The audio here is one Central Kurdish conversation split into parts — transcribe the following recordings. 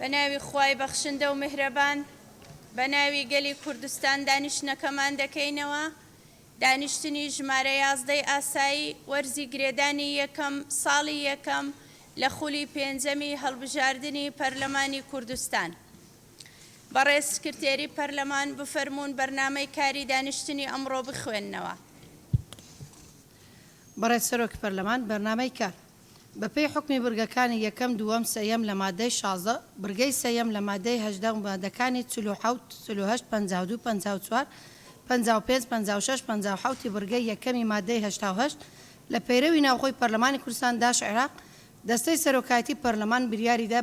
بەناوی خوای بەخشندە و میهرەبان بەناوی گەلی کوردستان دانیشتنەکەمان دەکەینەوە دانیشتنی ژمارە 11 ئاسایی وەرزی گرێدانی یەکەم ساڵی یەکەم لە خولی پێنجەمی هەڵبژاردننی پەرلەمانی کوردستان بەڕێز سکرتێری پەرلەمان بفەرمونون بەرنامەی کاری دانیشتنی ئەمڕۆ بخوێندنەوە. بەڕێز سەرۆکی پەرلەمان بەرنامەی کار بەپێی حکمی برگەکانی یەکەم دووەم سەیەم لە مادەی 16 برگەی سەیەم لە مادەی 18 مادەکانی 47 48 52 54 55 56 57 برگەی یەکەمی مادەی 88 لە پەیرەوی ناوخۆی پەرلەمانی کوردستان داش عێراق دەستەی سەرۆکایەتی پەرلەمان بریاریدا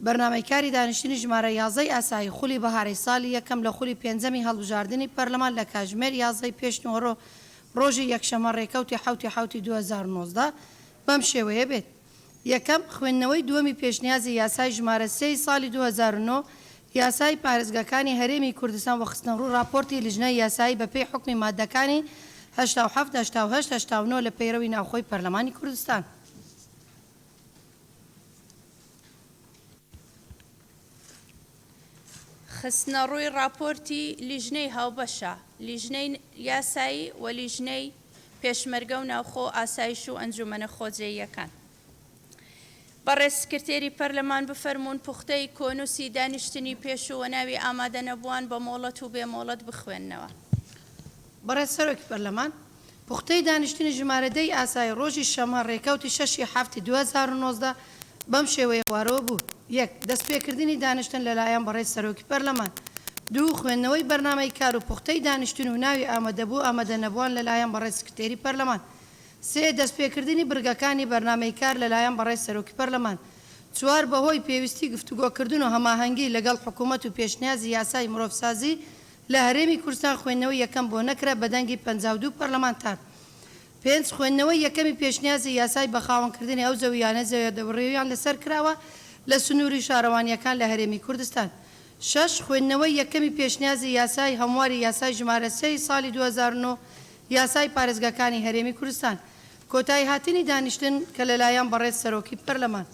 بەرنامەیکاری دانیشتنی ژمارە 11 ئاسایی خولی بەهارەی ساڵی یەکەم لە خولی پێنجەمی هەڵبژاردننی پەرلەمان لە کاتژمێر 11 پێشنەوەڕۆ ڕۆژی یەکشەمە ڕێکەوتی حوتی 2019 بەم شێوەیە بێت. یەکەم خوێندنەوەی دووەمی پێشنیازی یاسای ژمارە 3 ساڵی 2009 یاسای پارێزگاکانی هەرێمی کوردستان وەخستنە ڕوو راپۆرتی لیژنەی یاسایی بەپێی حکمی مادەکانی 87 88 89 لە پەیرەوی ناوخۆی پەرلەمانی کوردستان. خستنە ڕووی راپۆرتی لیژنەی هاوبەشە لیژنەی یاسایی و لیژنەی پێشمەرگە و ناوخۆ ئاسایش و ئەنجومەنە خۆجێیەکان. بەڕێز سکرتێری پەرلەمان بفەرمونون پوختەی کۆنووسی دانیشتنی پێشووە ناوی ئامادە نەبووان بە مۆڵەت و بێمۆڵەت بخوێندنەوە. بەڕێز سەرۆکی پەرلەمان پوختەی دانیشتنی ژمارەدەی ئاسایی ڕۆژی شەمە ڕێکەوتی 6 هەفتی 2019 بەم شێوەیە خوارەوە بوو. 1 دەستپێکردنی دانیشتن لەلایەن بەڕێز سەرۆکی پەرلەمان. 2 خوێندنەوەی بەرنامەی کار و پوختەی دانیشتن و ناوی ئامادەبوو ئامادە نەبووان لەلایەن بەڕێز سکرتێری پەرلەمان. 3 دەستپێکردنی برگەکانی بەرنامەی کار لەلایەن بەڕێز سەرۆکی پەرلەمان. 4 بەهۆی پێویستی گفتوگۆکردن و هەماهەنگی لەگەڵ حکوومەت و پێشنیازی یاسای مرۆڤسازی لە هەرێمی کوردستان خوێندنەوەی یەکەم بۆ نەکرا بەدەنگی 52 پەرلەمانتار. 5 خوێندنەوەی یەکەمی پێشنیازی یاسای بە خاوەنکردنی ئەو زەویانە زەویدەبڕێویان لەسەر کراوە لە سنووری شارەوانیەکان لە هەرێمی کوردستان. 6 خوێندنەوەی یەکەمی پێشنیازی یاسای هەمواری یاسای ژمارە 3 ساڵی 2009 یاسای پارێزگاکانی هەرێمی کوردستان. کۆتایی هاتنی دانیشتن کە لەلایەن بەڕێز سەرۆکی پەرلەمان.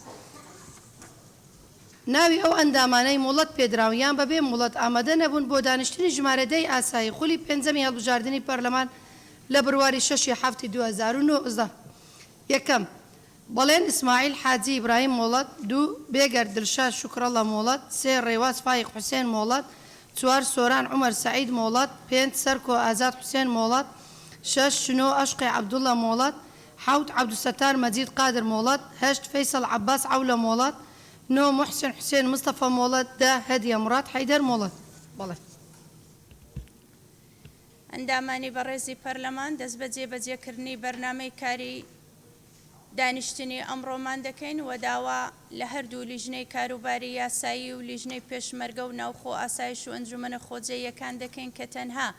ناوی ئەو ئەندامانەی موڵەت پێدراویان بەبێ موڵەت ئامادە نەبوون بۆ دانیشتنی ژمارەدەی ئاسایی خولی پێنجەمی هەڵبژاردننی پەرلەمان لە بڕواری 6 هەفتی 2009 یەکەم بەڵێن ئیسماعیل حاجی ئیبراهیم مۆڵەت. 2 بێگەر دڵشاد شوکرەڵە مۆڵەت. 3 ڕێواز فایق حوسێن مۆڵەت. 4 سۆران عومەر سەعید مۆڵەت. 5 سەرکۆ ئازاد حوسێن مۆڵەت. 6 شنۆ ئەشقی عەبدوڵڵە مۆڵەت. 7 عەبدوسەتار مەجید قادر مۆڵەت. 8 فەیسەڵ عەباس عەولە مۆڵەت. 9 محسن حوسێن مستەفە مۆڵەت. 10 هەدیە موراد حەیدەر مۆڵەت. بەڵێ ئەندامانی بەڕێزی پەرلەمان دەست بە جێبەجێکردنی بەرنامەی کاری دانیشتنی ئەمڕۆمان دەکەین و داوا لە هەردوو لیژنەی کاروباری یاسایی و لیژنەی پێشمەرگە و ناوخۆ ئاسایش و ئەنجومەنە خۆجێیەکان دەکەین کە تەنها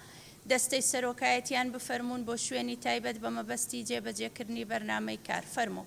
دەستەی سەرۆکایەتیان بفەرمونون بۆ شوێنی تایبەت بە مەبەستی جێبەجێکردنی بەرنامەی کار. فەرموو.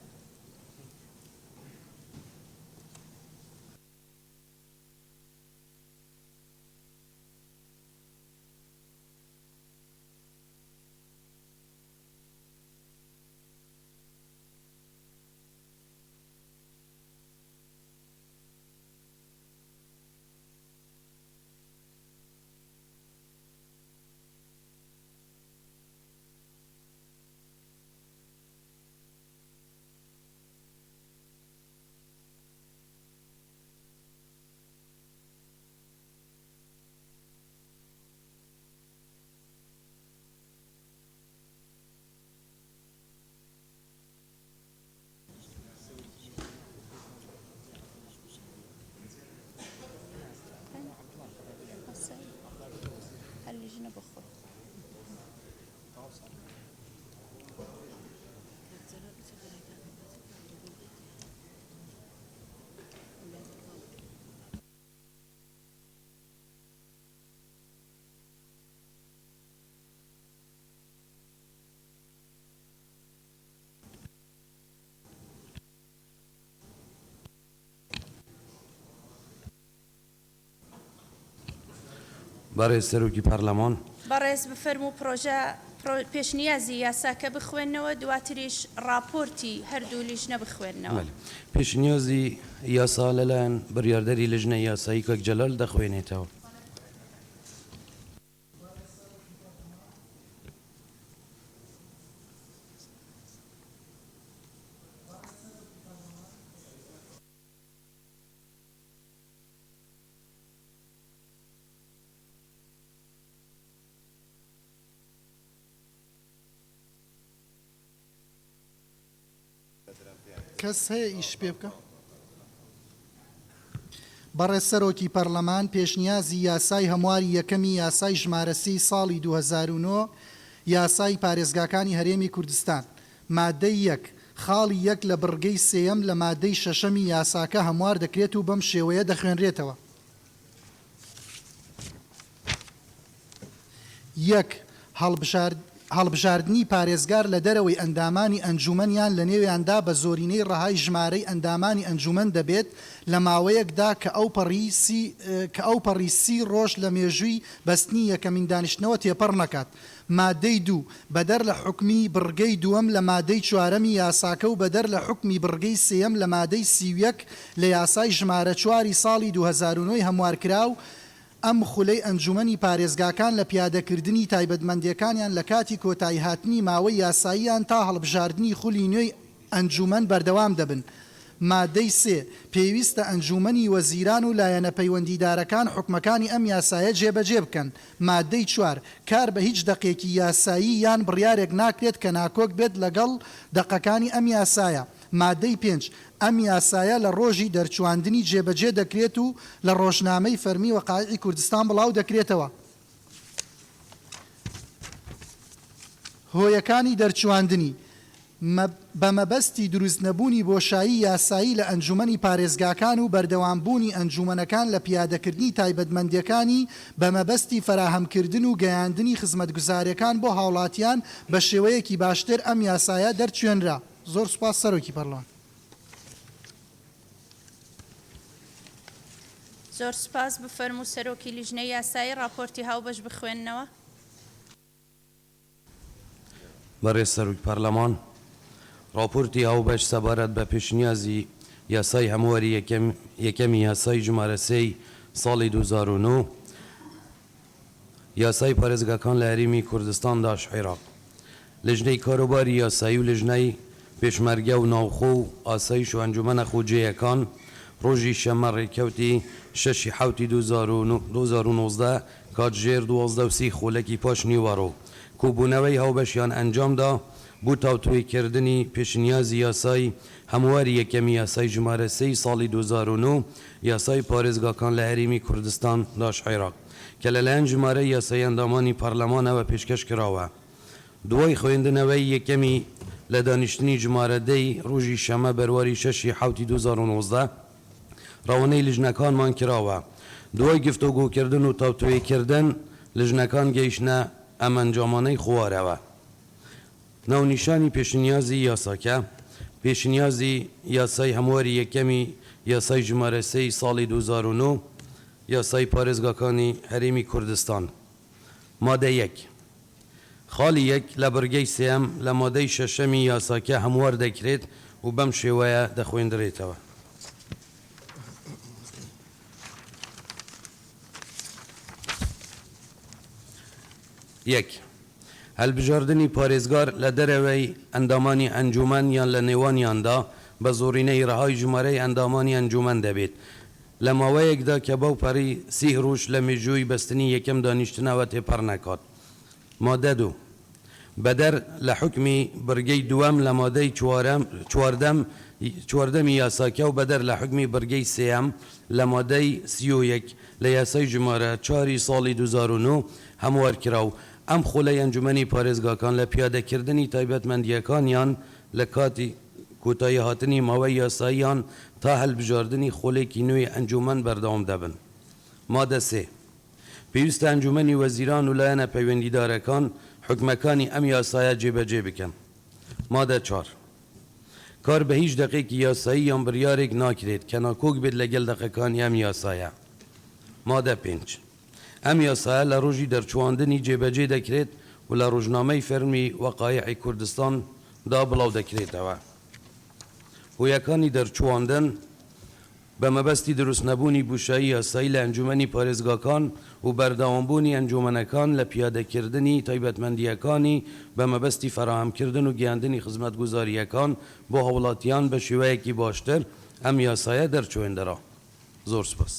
بەڕێز سەرۆکی پەرلەمان بەڕێز بفەرموو پرۆژە پێشنیازی یاساکە بخوێنەوە دواتریش راپۆرتی هەردوو لیژنە بخوێنەوە. پێشنیازی یاسا لەلایەن بڕیاردەری لژنەی یاسایی کەک جەلال دەخوێنێتەوە. کەس هەیە ئیش پێ بکە؟ بەڕێز سەرۆکی پەرلەمان پێشنیازی یاسای هەمواری یەکەمی یاسای ژمارەسی ساڵی 2009 یاسای پارێزگاکانی هەرێمی کوردستان مادەی 1 خاڵی 1 لە بڕگەی سێیەم لە مادەی شەشەمی یاساکە هەموار دەکرێت و بەم شێوەیە دەخوێنرێتەوە. 1 هەڵبژاردننی پارێزگار لە دەرەوەی ئەندامانی ئەنجومەنیان لە نێویاندا بە زۆرینەی ڕەهای ژمارەی ئەندامانی ئەنجومەن دەبێت لە ماوەیەکدا کە ئەو پەڕی 30 ڕۆژ لە مێژووی بەستنی یەکەمین دانیشتنەوە تێپەڕ نەکات. مادەی 2 بەدەر لە حکمی بڕگەی دووەم لە مادەی 4 یاساکە و بەدەر لە حکمی بڕگەی سێیەم لە مادەی 31 لە یاسای ژمارە 4 ساڵی 2009 هەموارکراو ئەم خولەی ئەنجومەنی پارێزگاکان لە پیادەکردنی تایبەتمەندیەکانیان لە کاتی کۆتایی هاتنی ماوەی یاساییان تا هەڵبژاردننی خولی نوێی ئەنجومەن بەردەوام دەبن. مادەی 3 پێویستە ئەنجومەنی وەزیران و لایەنە پەیوەندیدارەکان حکومەکانی ئەم یاسایە جێبەجێ بکەن. مادەی 4 کار بە هیچ دەقێکی یاسایی یان بڕیارێک ناکرێت کە ناکۆک بێت لەگەڵ دەقەکانی ئەم یاسایە. مادەی 5 ئەم یاسایە لە ڕۆژی دەرچواندنی جێبەجێ دەکرێت و لە ڕۆژنامەی فەرمی وەقایعی کوردستان بڵاو دەکرێتەوە. هۆیەکانی دەرچواندنی بە مەبەستی دروست نەبوونی بۆشایی یاسایی لە ئەنجومەنی پارێزگاکان و بەردەوامبوونی ئەنجومەنەکان لە پیادەکردنی تایبەتمەندیەکانی بە مەبەستی فەراهەمکردن و گەیاندنی خزمەتگوزاریەکان بۆ هاوڵاتیان بە شێوەیەکی باشتر ئەم یاسایە دەرچوێنرا. زۆر سوپاس سەرۆکی پەرلەمان. زۆر سپاس بفەرموو سەرۆکی لیژنەی یاسایی راپۆرتی هاوبەش بخوێننەوە. بەڕێز سەرۆکی پەرلەمان راپۆرتی هاوبەش سەبارەت بە پێشنیازی یاسای هەمواری یەکەمی یاسای ژمارە 3 ساڵی 2009 یاسای پارێزگاکان لە هەرێمی کوردستان داش عێراق لژنەی کاروباری یاسایی و لژنەی پێشمەرگە و ناوخۆ و ئاسایش و ئەنجومەنە خوجێیەکان ڕۆژی شەمە ڕێکەوتی 6 حوتی 2019 کاتژێر 12 خولەکی پاش نیوەڕۆ کۆبوونەوەی هاوبەشیان ئەنجامدا بۆ تاوتوێکردنی پێشنیازی یاسای هەمواری یەکەمی یاسای ژمارە 3 ساڵی 2009 یاسای پارێزگاکان لە هەرێمی کوردستان داش عێراق کە لەلایەن ژمارە یاسای ئەندامانی پەرلەمانەوە پێشکەش کراوە. دوای خوێندنەوەی یەکەمی لە دانیشتنی ژمارە 10 ڕۆژی شەمە بەرواری 6 حوتی 2019 ڕەوانەی لیژنەکانمان کراوە. دوای گفتوگۆکردن و تاوتوێکردن لیژنەکان گەیشتنە ئەم ئەنجامانەی خوارەوە. ناونیشانی پێشنیازی یاساکە پێشنیازی یاسای هەمواری یەکەمی یاسای ژمارە 3 ساڵی 2009 یاسای پارێزگاکانی هەرێمی کوردستان. مادە 1 خاڵی 1 لە بڕگەی سێم لە مادەی شەشەمی یاساکە هەموار دەکرێت و بەم شێوەیە دەخوێندرێتەوە. یەک هەلبژاردننی پارێزگار لە دەرەوەی ئەندامانی ئەنجومەن یان لە نێوانیاندا بە زۆرینەی ڕەهای ژمارەی ئەندامانی ئەنجومەن دەبێت لە ماوەیەکدا کە بەو پەڕی 30 ڕۆژ لە مێژووی بەستنی یەکەم دانیشتنەوە تێپەڕ نەکات. مادە 2 بەدەر لە حکمی بڕگەی دووەم لە مادەی چواردەمی یاساکە و بەدەر لە حکمی بڕگەی سێەم لە مادەی 31 لە یاسای ژمارە 4 ساڵی 2009 هەموارکراو ئەم خولەی ئەنجومەنی پارێزگاکان لە پیادەکردنی تایبەتمەندیەکانیان لە کاتی کۆتایی هاتنی ماوەی یاساییان تا هەلبژاردننی خولێکی نوێی ئەنجومەن بەردەوام دەبن. مادە 3 پێویستە ئەنجومەنی وەزیران و لایەنە پەیوەندیدارەکان حکمەکانی ئەم یاسایە جێبەجێ بکەن. مادە 4 کار بە هیچ دەقێکی یاسایی یان بڕیارێک ناکرێت کە ناکۆک بێت لەگەڵ دەقەکانی ئەم یاسایە. مادە 5 ئەم یاسایە لە ڕۆژی دەرچواندنی جێبەجێ دەکرێت و و لە ڕۆژنامەی فەرمی وەقایعی کوردستان دا بڵاو دەکرێتەوە. هۆیەکانی دەرچوواندن بە مەبەستی دروست نەبوونی بوشایی یاسایی لە ئەنجومەنی پارێزگاکان و بەردەوامبوونی ئەنجومەنەکان لە پیادەکردنی تایبەتمەندیەکانی بە مەبەستی فراهەمکردن و گەیاندنی خزمەتگوزاریەکان بۆ هاوڵاتیان بە شێوەیەکی باشتر ئەم یاسایە دەرچوێندەرا. زۆر سپاس.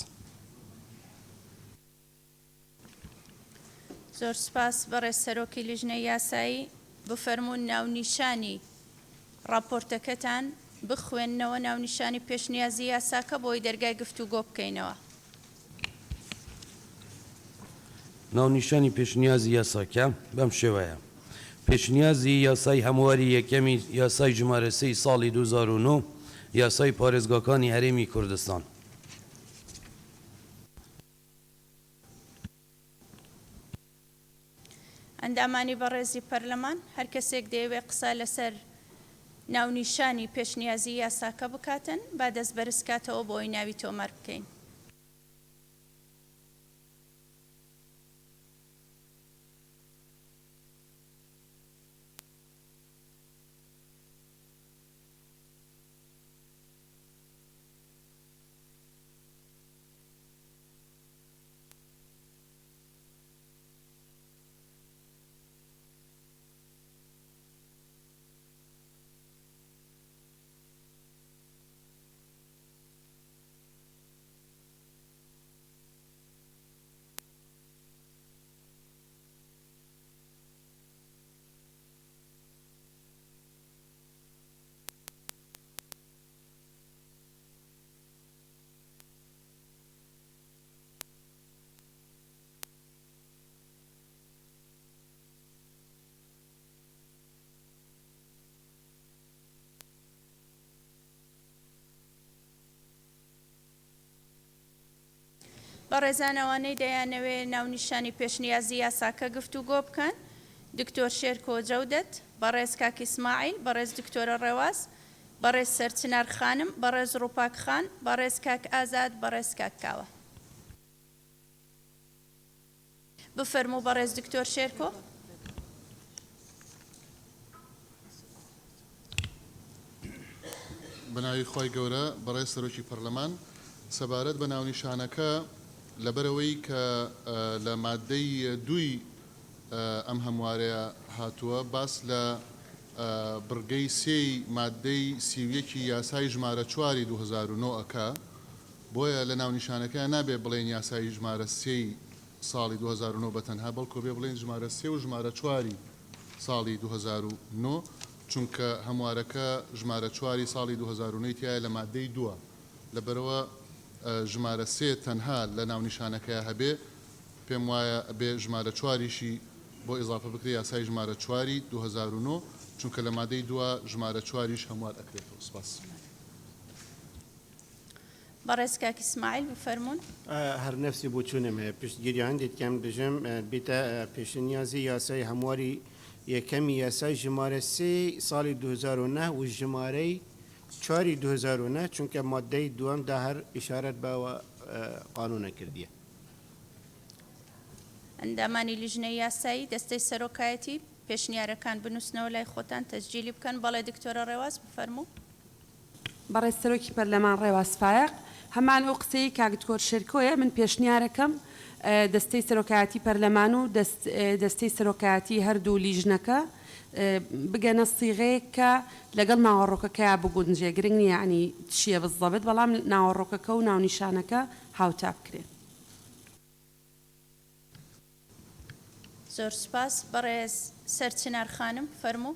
زۆر سپاس بەڕێز سەرۆکی لیژنەی یاسایی. بفەرمونون ناونیشانی راپۆرتەکەتان بخوێننەوە، ناونیشانی پێشنیازی یاساکە بۆی دەرگای گفتوگۆ بکەینەوە. ناونیشانی پێشنیازی یاساکە بەم شێوەیە: پێشنیازی یاسای هەمواری یەکەمی یاسای ژمارە 3 ساڵی 2009 یاسای پارێزگاکانی هەرێمی کوردستان. ئەندامانی بەڕێزی پەرلەمان، هەر کەسێک دەیەوێت قسە لەسەر ناونیشانی پێشنیازی یاساکە بکاتن با دەست بەرزکاتەوە بۆ ئەوی ناوی تۆمار بکەین. بەڕێزان ئەوانەی دەیانەوێت ناونیشانی پێشنیازی یاساکە گفتوگۆ بکەن: دکتۆر شێرکۆ جەودەت، بەڕێز کاکی ئیسماعیل، بەڕێز دکتۆرە ڕێواز، بەڕێز سەرچنار خانم، بەڕێز ڕووپاک خان، بەڕێز کاک ئازاد، بەڕێز کاک کاوە. بفەرموو بەڕێز دکتۆر شێرکۆ. بەناوی خۆی گەورە بەڕێز سەرۆکی پەرلەمان، سەبارەت بە ناونیشانەکە لەبەرەوەی کە لە مادەی 2 ئەم هەموارەیە هاتووە، باس لە بڕگەی 3 مادەی 31 یاسای ژمارە 4 2009 ئەکا، بۆیە لە ناونیشانەکە نابێ بڵێن یاسای ژمارە 3 ساڵی 2009 بەتەنها، بەڵکو بێ بڵێن ژمارە 3 و ژمارە 4 ساڵی 2009، چونکە هەموارەکە ژمارە 4 ساڵی 2009 تایە لە مادەی 2. لەبەرەوە ژمارە 3 تەنها لە ناونیشانەکە هەبێ، پێم وایە بێ ژمارە 4یشی بۆ ئیزافە بکرێ یاسای ژمارە 4 2009، چونکە لە مادەی 2 ژمارە 4یش هەموار ئەکرێتەوە. سپاس. بەڕێز کاک ئیسماعیل بفەرمونون. هەر نفسی بۆ چوونم هەیە پشتگیری هەندێک کەم دژم بێتە پێشنیازی یاسای هەمواری یەکەمی یاسای ژمارە 3 ساڵی 2009 و ژمارەی 4 2009، چونکە مادەی دووەمدا هەر ئیشارەت بەوە قانونە کردیە. ئەندامانی لیژنەی یاسایی دەستەی سەرۆکایەتی پێشنیارەکان بنووسنەوە لای خۆتان تەسجیلی بکەن. بەڵێ دکتۆرە ڕێواز بفەرموو. بەڕێز سەرۆکی پەرلەمان ڕێواز فایق، هەمان ئەو قسەی کاک دکتۆر شێرکۆیە، من پێشنیارەکەم دەستەی سەرۆکایەتی پەرلەمان و دەستەی سەرۆکایەتی هەردوو لیژنەکە بگەنە سیغەیەک کە لەگەڵ ناوەڕۆکەکەیان بگونجێ. گرنگ نییە ینی چییە بزەبێت، بەڵام ناوەڕۆکەکە و ناونیشانەکە هاوتا بکرێت. زۆر سپاس. بەڕێز سەرچنار خانم فەرموو.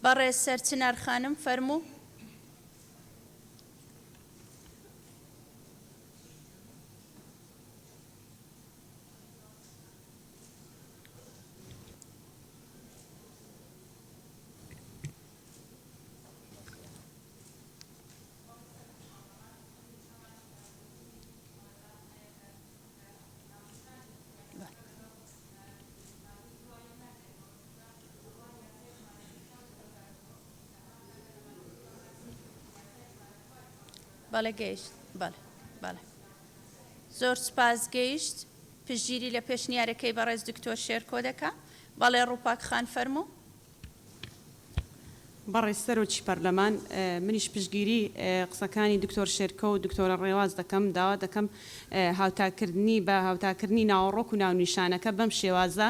بەڕێز سەرچنار خانم فەرموو. بەڵێ گەیشت بەڵێ زۆر سپاس گەیشت پشتگیری لە پێشنیارەکەی بەڕێز دکتۆر شێرکۆ دەکا بەڵێ ڕووپاک خان فەرموو بەڕێز سەرۆکی پەرلەمان منیش پشتگیری قسەکانی دکتۆر شێرکۆ و دکتۆرە ڕێواز دەکەم داوا دەکەم هاوتاکردنی بە هاوتاکردنی ناوەڕۆک و ناونیشانەکە بەم شێوازە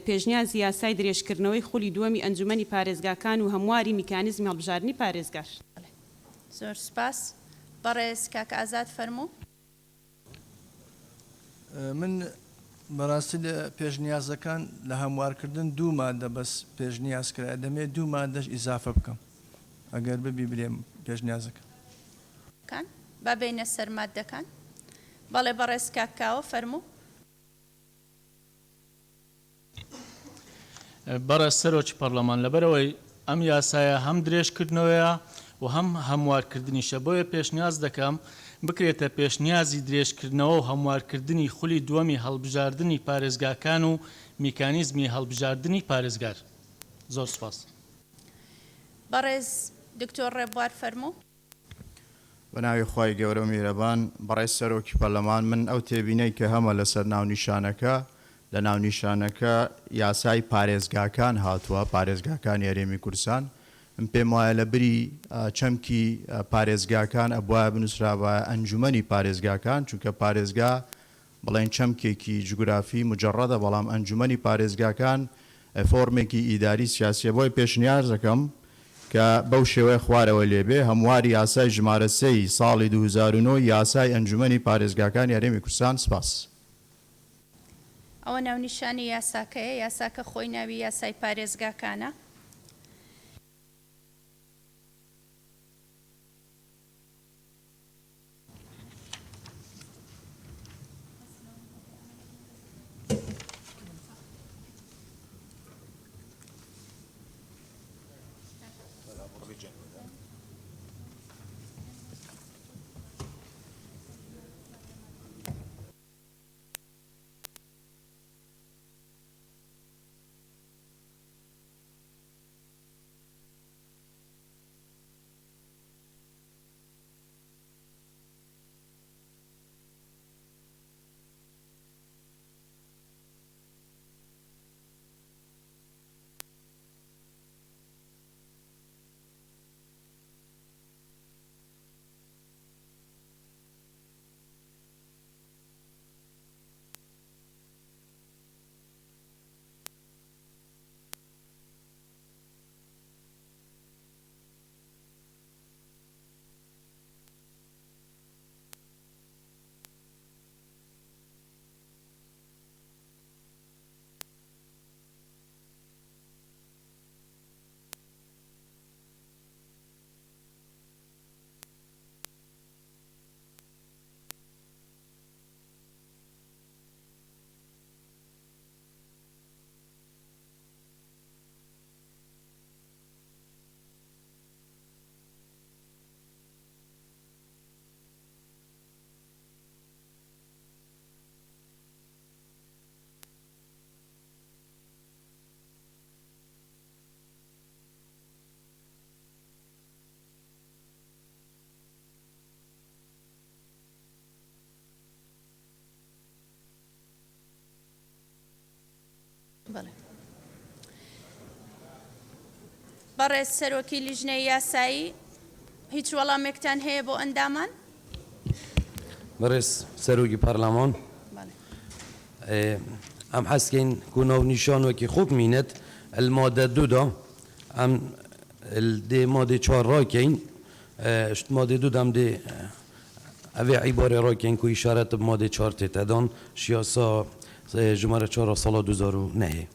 پێشنیازی یاسای درێژکردنەوەی خولی دووەمی ئەنجومەنی پارێزگاکان و هەمواری میکانیزمی هەڵبژاردننی پارێزگار زۆر سپاس بەڕێز کاکە ئازاد فەرموو من بەڕاستی لە پێشنیازەکان لە هەموارکردن دوو مادە بەس پێشنیازکرا دەمێت دوو مادەش ئیزافە بکەم ئەگەر ببی برێم پێشنیازەکە کان با بینە سەر مادەکان بەڵێ بەڕێز کاکاوە فەرموو بەڕێز سەرۆکی پەرلەمان لەبەرەوەی ئەم یاسایە هەم درێژکردنەوەیە و هەم هەموارکردنیشە بۆیە پێشنیاز دەکەم بکرێتە پێشنیازی درێژکردنەوە و هەموارکردنی خولی دووەمی هەڵبژاردننی پارێزگاکان و میکانیزمی هەڵبژاردننی پارێزگار زۆر سپاس بەڕێز دکتۆر ڕێبوار فەرموو بە ناوی خی گەورە و میرەبان بەڕێز سەرۆکی پەرلەمان من ئەو تێبینەی کە هەمە لەسەر ناونیشانەکە لە ناونیشانەکە یاسای پارێزگاکان هاتووە پارێزگاکان یاریێمی کوردستان من پێم وایە لە بری چەمکی پارێزگاکان ئەبواە بنووسراوە ئەنجومەنی پارێزگاکان چونکە پارێزگا بڵێن چەمکێکی جوگرافی مجڕەدە بەڵام ئەنجومەنی پارێزگاکان فۆرمێکی ئیداری سیاسیە بۆی پێشنیار دەکەم کە بەو شێوەیە خوارەوە لێبێ هەمواری یاسای ژمارە 3 ساڵی 2009 یاسای ئەنجومەنی پارێزگاکان یاریێمی کوردستان سپاس ئەوە ناونیشانی یاساکەیە یاساکە خۆی ناوی یاسای پارێزگاکانە بەڕێز سەرۆکی لیژنەی یاسایی هیچ وەڵامێکتان هەیە بۆ ئەندامان بەڕێز سەرۆکی پەرلەمان ئەم حەسکەین کو ناونیشانوەکی خوبمینێت المادە دوودا ئەم دێ مادێ 4 ڕاکەین مادێ دوودام دێ ئەvێ عیبارێ ڕاکەین کو ئیشارەت مادێ 4 تێتەدان شیاسا ژمارە 4 ساڵا 2009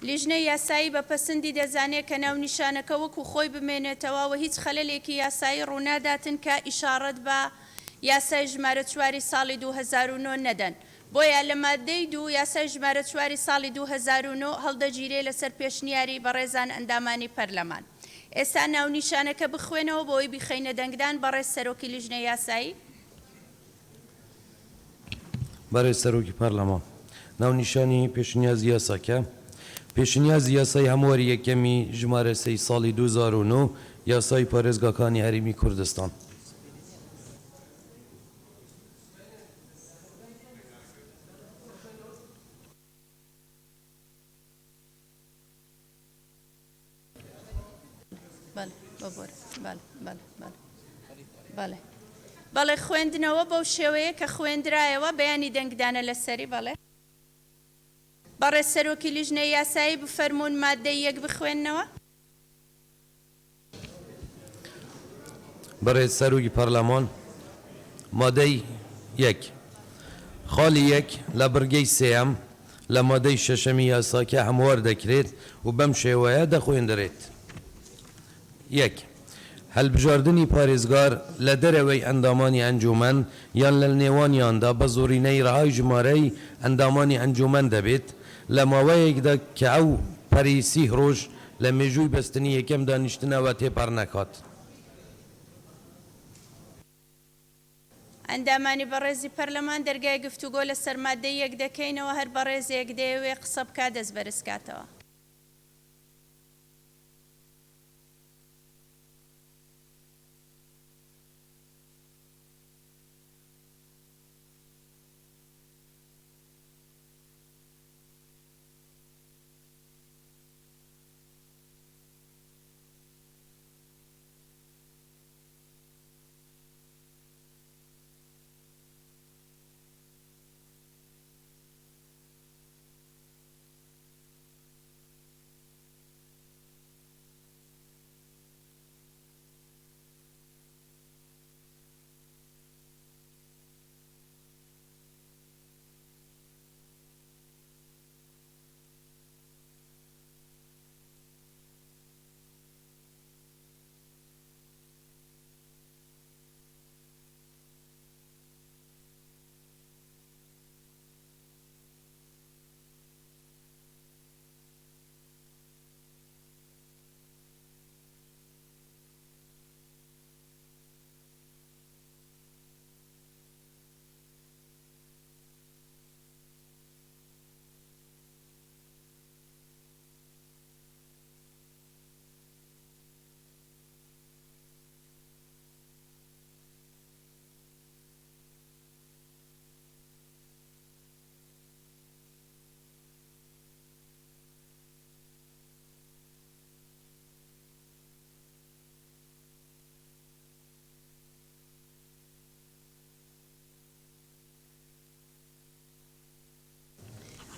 لیژنەی یاسایی بە پەسەندی دەزانێت کە ناونیشانەکە وەکو خۆی بمێنێتەوە و هیچ خەلەلێکی یاسایی ڕووناداتن کە ئیشارەت بە یاسای ژمارە 4 ساڵی 2009 نەدەن بۆیە لە مادەی 2 یاسای ژمارە 4 ساڵی 2009 هەڵدەگیرێ لەسەر پێشنیاری بەڕێزان ئەندامانی پەرلەمان ئێستا ناونیشانەکە بخوێنەوە بۆی بخەینە دەنگدان بەڕێز سەرۆکی لیژنەی یاسایی بەڕێز سەرۆکی پەرلەمان ناونیشانی پێشنیازی یاساکە پێشنیازی یاسای هەمواری یەکەمی ژمارە 3 ساڵی 2009 یاسای پارێزگاکانی هەرێمی کوردستان. بەڵێ ببڕ بەڵێ بەڵێ خوێندنەوە بەو شێوەیە کە خوێندرایەوە بەیانی دەنگدانە لەسەری بەڵێ بەڕێ سەرۆکی لیژنەی یاسایی بفەرمونون مادەی یەک بخوێندنەوە. بەڕێز سەرۆکی پەرلەمان مادەی یەک خاڵی یەک لە بڕگەی سێەم لە مادەی شەشەمی یاساکە هەموار دەکرێت و بەم شێوەیە دەخوێندرێت. یەک هەلبژاردننی پارێزگار لە دەرەوەی ئەندامانی ئەنجومەن یان لە نێوانیاندا بە زۆرینەی ڕەهای ژمارەی ئەندامانی ئەنجومەن دەبێت لە ماوەیەکدا کە ئەو پەریسی ڕۆژ لە مێژووی بەستنی یەکەم دانیشتنەوە تێپەڕ نەکات. ئەندامانی بەڕێزی پەرلەمان دەرگای گفتوگۆ لە سەرمادەی یەک دەکەینەوە هەر بەڕێزێک دەیەوێ قسە بکات دەست بەرزکاتەوە.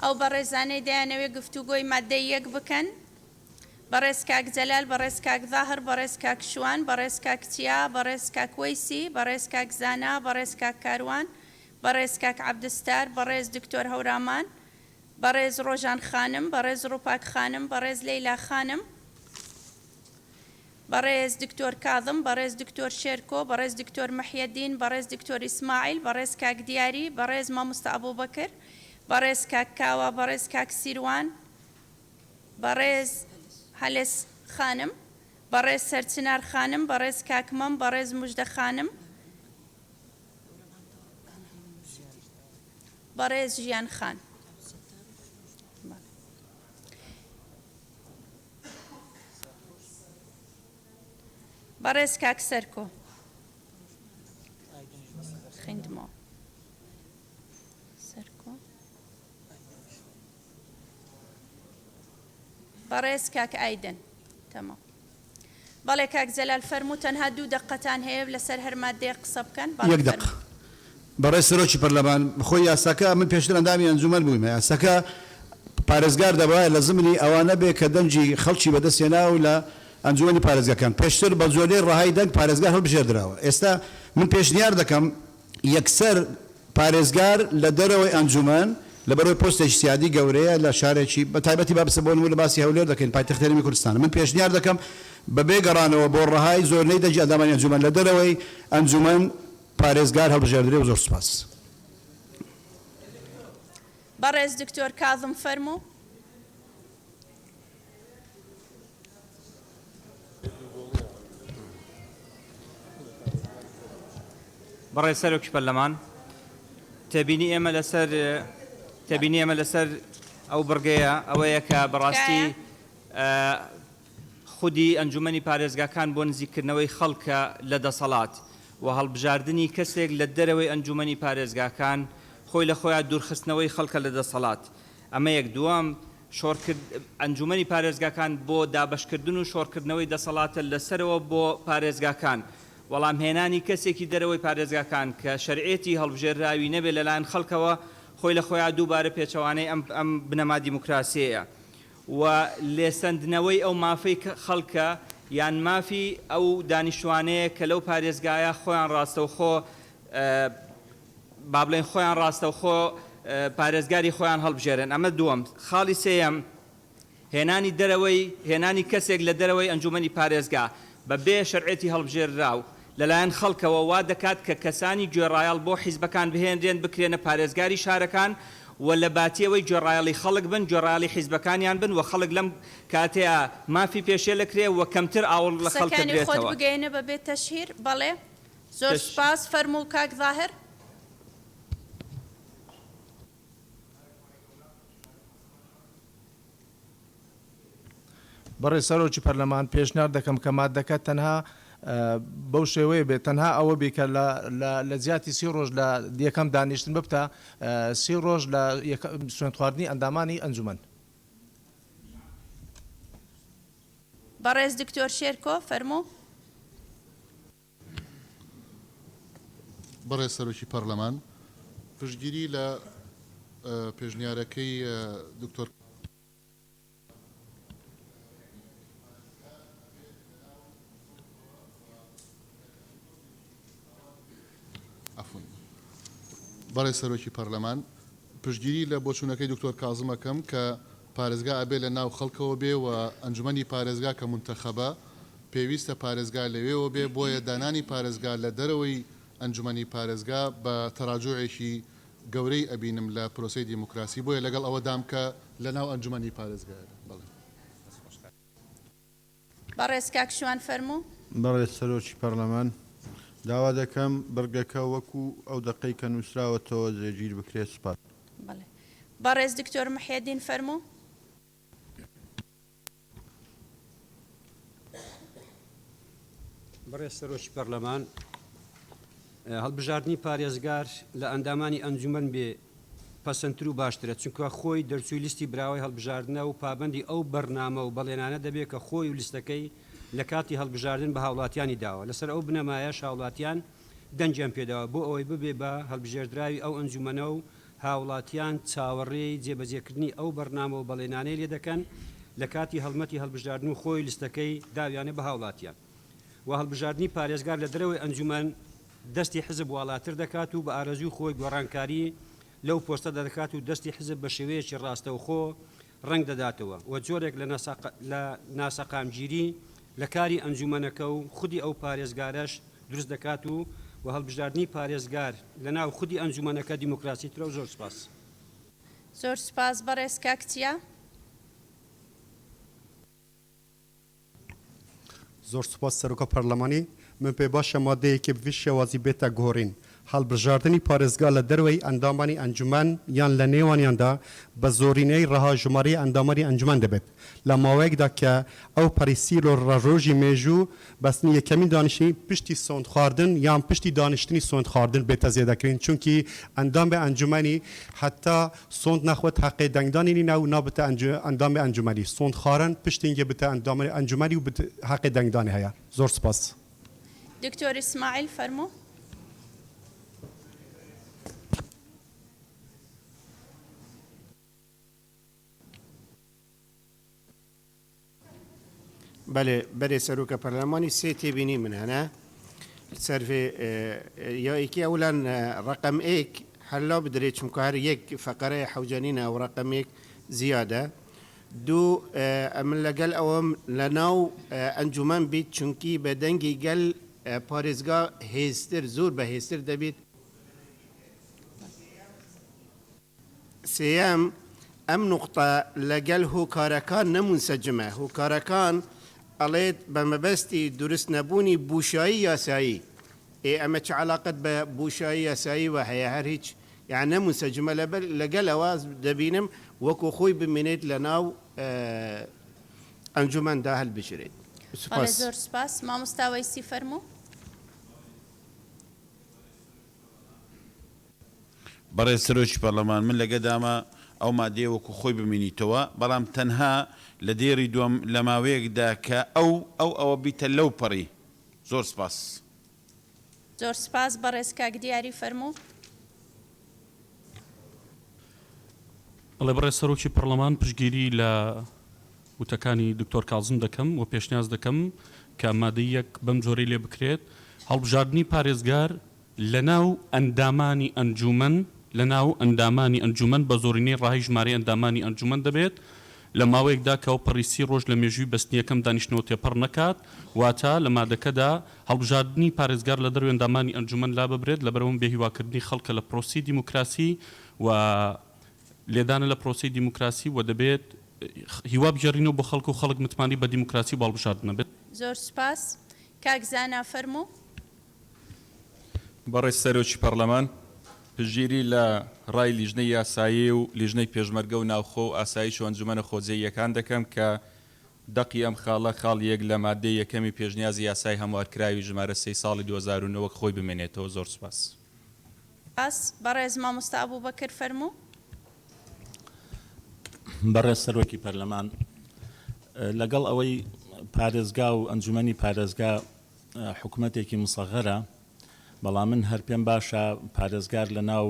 ئەو بەڕێزانەی دەیانەوێ گفتوگۆی مادەی یەک بکەن بەڕێز کاک جەلال بەڕێز کاک ظاهر بەڕێز کاک شوان بەڕێز کاک چیا بەڕێز کاک وەیسی بەڕێز کاک زانا بەڕێز کاک کاروان بەڕێز کاک عەبدستار بەڕێز دکتۆر هەورامان بەڕێز ڕۆژان خانم بەڕێز ڕووپاک خانم بەڕێز لەیلا خانم بەڕێز دکتۆر کاظم بەڕێز دکتۆر شێرکۆ بەڕێز دکتۆر مەحیەدین بەڕێز دکتۆر ئیسماعیل بەڕێز کاک دیاری بەڕێز مامۆستا ئەبووبەکر بەڕێز کاک کاوە بەڕێز کاک سیروان بەڕێز هەلس خانم بەڕێز سەرچنار خانم بەڕێز کاک مەم بەڕێز موژدە خانم بەڕێز ژیان خان بەڕێز کاک سەرکۆ خوێندمەوە سەرکۆ بەڕێز کاک ئایدن تەمام بەڵێ کاک جەلال فەرموو تەنها 2 دقەتان هەیە لەسەر هەر مادەیە قسە بکەن یەک دقە بەڕێز سەرۆکی پەرلەمان بخۆی یاساکە من پێشتر ئەندامی ئەنجومەن بوویمە یاساکە پارێزگار دەبایە لە زمانی ئەوانە بێ کە دەنجی خەڵکی بەدەستێنا و لە ئەنجومەنی پارێزگاکان پێشتر بە زۆرەی ڕەهای دەنگ پارێزگار هەڵبژێردراوە ئێستا من پێشنیار دەکەم یەکسەر پارێزگار لە دەرەوەی ئەنجومەن لەبەرەوەی پۆستێکی سیادی گەورەیە لە شارێکی بە تایبەتی بابسە بۆ نمونە باسی هەولێر دەکەین پایتەختی هەرێمی کوردستان من پێشنیار دەکەم بەبێ گەڕانەوە بۆ ڕەهای زۆرنەی دەنجی ئەندامانی ئەنجومەن لە دەرەوەی ئەنجومەن پارێزگار هەڵبژێردرێ و زۆر سوپاس بەڕێز دکتۆر کاظم فەرموو بەڕێز سەرۆکی پەرلەمان تێبینی ئێمە لەسەر ئەو بڕگەیە ئەوەیە کە بەڕاستی خودی ئەنجومەنی پارێزگاکان بۆ نزیکردنەوەی خەڵکە لە دەسەڵات و هەڵبژاردننی کەسێک لە دەرەوەی ئەنجومەنی پارێزگاکان خۆی لە خۆیان دوورخستنەوەی خەڵکە لە دەسەڵات. ئەمە یەک دووەم ئەنجومەنی پارێزگاکان بۆ دابشکردن و شۆڕکردنەوەی دەسەڵاتە لەسەرەوە بۆ پارێزگاکان. وەڵام هێنانی کەسێکی دەرەوەی پارێزگاکان کە شەرعێتی هەڵبژێراوی نەبێت لەلایەن خەڵکەوە خۆی لە خۆیان دووبارە پێچەوانەی ئەم بنەما دیموکراسیەیە و لێسەندنەوەی ئەو مافەی خەڵکە یان مافی ئەو دانیشتوانەیە کە لەو پارێزگایە خۆیان ڕاستەوخۆ با بڵێن خۆیان ڕاستەوخۆ پارێزگاری خۆیان هەڵبژێرن. ئەمە دووەم. خاڵی سێیەم هێنانی کەسێک لە دەرەوەی ئەنجومەنی پارێزگا بەبێ شەرعێتی هەڵبژێرراو لەلایەن خەڵکەوە وا دەکات کە کەسانی گوێڕایەڵ بۆ حیزبەکان بهێنرێن بکرێنە پارێزگاری شارەکان و لە باتیەوەی گوێڕایەڵی خەڵک بن گوێڕایەڵی حیزبەکانیان بن و خەڵک لەم کاتەیە مافی پێشێ لەکرێ و کەمتر ئاوڵ لە خەڵکە درێتەوە. خۆت بگەینە بەبێ تەشهیر. بەڵێ زۆر سپاس. فەرموو کاک ظاهر. بەڕێ سەرۆکی پەرلەمان پێشنیار دەکەم کە مادەکە تەنها بەو شێوەیە بێت تەنها ئەوە بێ کە لە زیاتی 30 ڕۆژ لە یەکەم دانیشتن ببتە 30 ڕۆژ لە سوێند خواردنی ئەندامانی ئەنجومەن. بەڕێز دکتۆر شێرکۆ فەرموو. بەڕێز سەرۆکی پەرلەمان پشتگیری لە پێشنیارەکەی دکتۆر بەڕێز سەرۆکی پەرلەمان پشتگیری لە بۆچوونەکەی دکتۆر کازمەکەم کە پارێزگا ئەبێ لە ناو خەڵکەوە بێ و ئەنجومەنی پارێزگا کە منتەخەبە پێویستە پارێزگا لەوێەوە بێ بۆیە دانانی پارێزگا لە دەرەوەی ئەنجومەنی پارێزگا بە تەراجوعێکی گەورەی ئەبینم لە پرۆسی دیموکراسی بۆیە لەگەڵ ئەوە دام کە لە ناو ئەنجومەنی پارێزگایە. بەڕێز کاکشوان فەرموو. بەڕێز سەرۆکی پەرلەمان داوا دەکەم بەرگەکە وەکو ئەو دقەی کە نووسراوەتەوە جێگیر بکرێت. سپاس. بەڕێز دکتۆر محێدین فەرموو. بەڕێز سەرۆکی پەرلەمان هەڵبژاردننی پارێزگار لە ئەندامانی ئەنجومەن بێ پەسەندتر و باشترە چونکە خۆی دەرچووی لیستی براوی هەڵبژاردنە و پابندی ئەو بەرنامە و بەڵێنانە دەبێت کە خۆی و لیستەکەی لە کاتی هەڵبژاردن بە هاوڵاتیانی داوە. لەسەر ئەو بنەمایە هاوڵاتیان دەنجیان پێداوە بۆ ئەوەی ببێ بە هەڵبژێردراوی ئەو ئەنجومەنە و هاوڵاتیان چاوەڕێی جێبەجێکردنی ئەو بەرنامە و بەڵێنانەی لێ دەکەن لە کاتی هەڵمەتی هەڵبژاردن و خۆی لیستەکەی داویانە بە هاوڵاتیان و هەڵبژاردننی پارێزگار لە دەرەوەی ئەنجومەن دەستی حزب واڵاتر دەکات و بە ئارەزوی خۆی گۆڕانکاری لەو پۆستە دەکات و دەستی حزب بە شێوەیەکی ڕاستەوخۆ ڕنگ دەداتەوە و جۆرێک لە ناسەقامگیری لە کاری ئەنجومەنەکە و خودی ئەو پارێزگارەش دروست دەکات و هەڵبژاردننی پارێزگار لە ناو خودی ئەنجومەنەکە دیموکراسیترە و زۆر سپاس. زۆر سپاس. بەڕێز کاکچیا. زۆر سپاس سەرۆکە پەرلەمانی من پێ باشە مادەیەکی بڤ شێوازی بێتە گۆڕین هەڵبژاردننی پارێزگا لە دەروەی ئەندامانی ئەنجومەن یان لە نێوانیاندا بە زۆرینەی ڕەها ژمارەی ئەندامانی ئەنجومەن دەبێت لە ماوەیەکدا کە ئەو پەریسیل و ڕەڕۆژی مێژوو بەستنی یەکەمی دانیشتنی پشتی سۆند خواردن یان پشتی دانیشتنی سۆند خواردن بێتە زێدەکرین چونکی ئەندامی ئەنجومەنی حتا سۆند نەخوت حەقی دەنگدانی ناو نابتە ئەندامی ئەنجومەنی سۆند خواردن پشتینگە بتە ئەندامی ئەنجومەنی و حەقی دەنگدانی هەیە. زۆر سپاس. دکتۆر ئیسماعیل فەرموو. بەێ بەرێ سەرۆکە پەرلەمانی سێ تێبینی من هەنا سەرێ یاکی ئەولان ڕقم ئێک هەلا بدرێت چونکار یەک فەقەرەیە حەوجانینە و ڕقمێک زیادە دوو ئەمن لەگەل ئەوەم لە ناو ئەنجومەن بیت چونکی بە دەنگی گەل پارێزگا هێزتر زۆر بە هێزتر دەبێت. سێەم ئەم نقطە لەگەل هۆکارەکان نەمونسەجمە هۆکارەکان ئەڵێت بە مەبەستی دروست نەبوونی بوشایی یاسایی ئەمە چ علاقت بە بوشایی یاسایی و هەیە هەر هیچ یان نەمونسەجمە لەگەل ئەوە دەبینم وەکو خۆی بمێنێت لە ناو ئەنجومەندا هەڵبژێت. بەڵێ زۆر سپاس مامۆستا وەیسی فەرموو. بەڕێز سەرۆکی پەرلەمان من لەگەدامە ئەو مادەیە وەکو خۆی ببینیتەوە بەڵام تەنها لە دێری دووەم لە ماوەیەکدا کە ئەوە بیتە لەو پەڕی. زۆر سپاس. زۆر سپاس بەڕێز کاک دیاری فەرموو. بەڵێ بەڕێز سەرۆکی پەرلەمان پشتگیری لە وتەکانی دکتۆر کازم دەکەم و پێشنیاز دەکەم کە مادەی یەک بەم جۆرەی لێ بکرێت هەڵبژاردننی پارێزگار لە ناو ئەندامانی ئەنجومەن بە زۆرینەی ڕاهی ژمارەی ئەندامانی ئەنجومەن دەبێت لە ماوەیەکدا کە ئەو پەڕیسی ڕۆژ لە مێژووی بەستنیەکەم دانیشتنەوە تێپەڕ نەکات واتە لە مادەکەدا هەڵبژاردننی پارێزگار لە دەروێ ئەندامانی ئەنجومەن لا ببرێت لەبەرەوەی بێهیواکردنی خەڵکە لە پرۆسی دیموکراسی و لێدانە لە پرۆسی دیموکراسی و دەبێت هیوا بژێڕینەوە بۆ خەڵک و خەڵک متمانی بە دیموکراسی باڵبژاردنە بێت. زۆر سپاس کاک زانا فەرموو. بەڕێز سەرۆکی پەرلەمان پشتگیری لە ڕای لیژنەی یاسایی و لیژنەی پێشمەرگە و ناوخۆ و ئاسایش و ئەنجومەنە خۆجێیەکان دەکەم کە دەقی ئەم خاڵ یەک لە مادەی یەکەمی پێشنیازی یاسای هەموارکراوی ژمارە 3 ساڵی 2009 خۆی بمێنێتەوە. زۆر سپاس. بەڕێز مامۆستا ئەبوبەکر فەرموو. بەڕێز سەرۆکی پەرلەمان لەگەڵ ئەوەی پارێزگا و ئەنجومەنی پارێزگا حکوومەتێکی مسەغەرە بەڵام من هەر پێم باشە پارێزگار لە ناو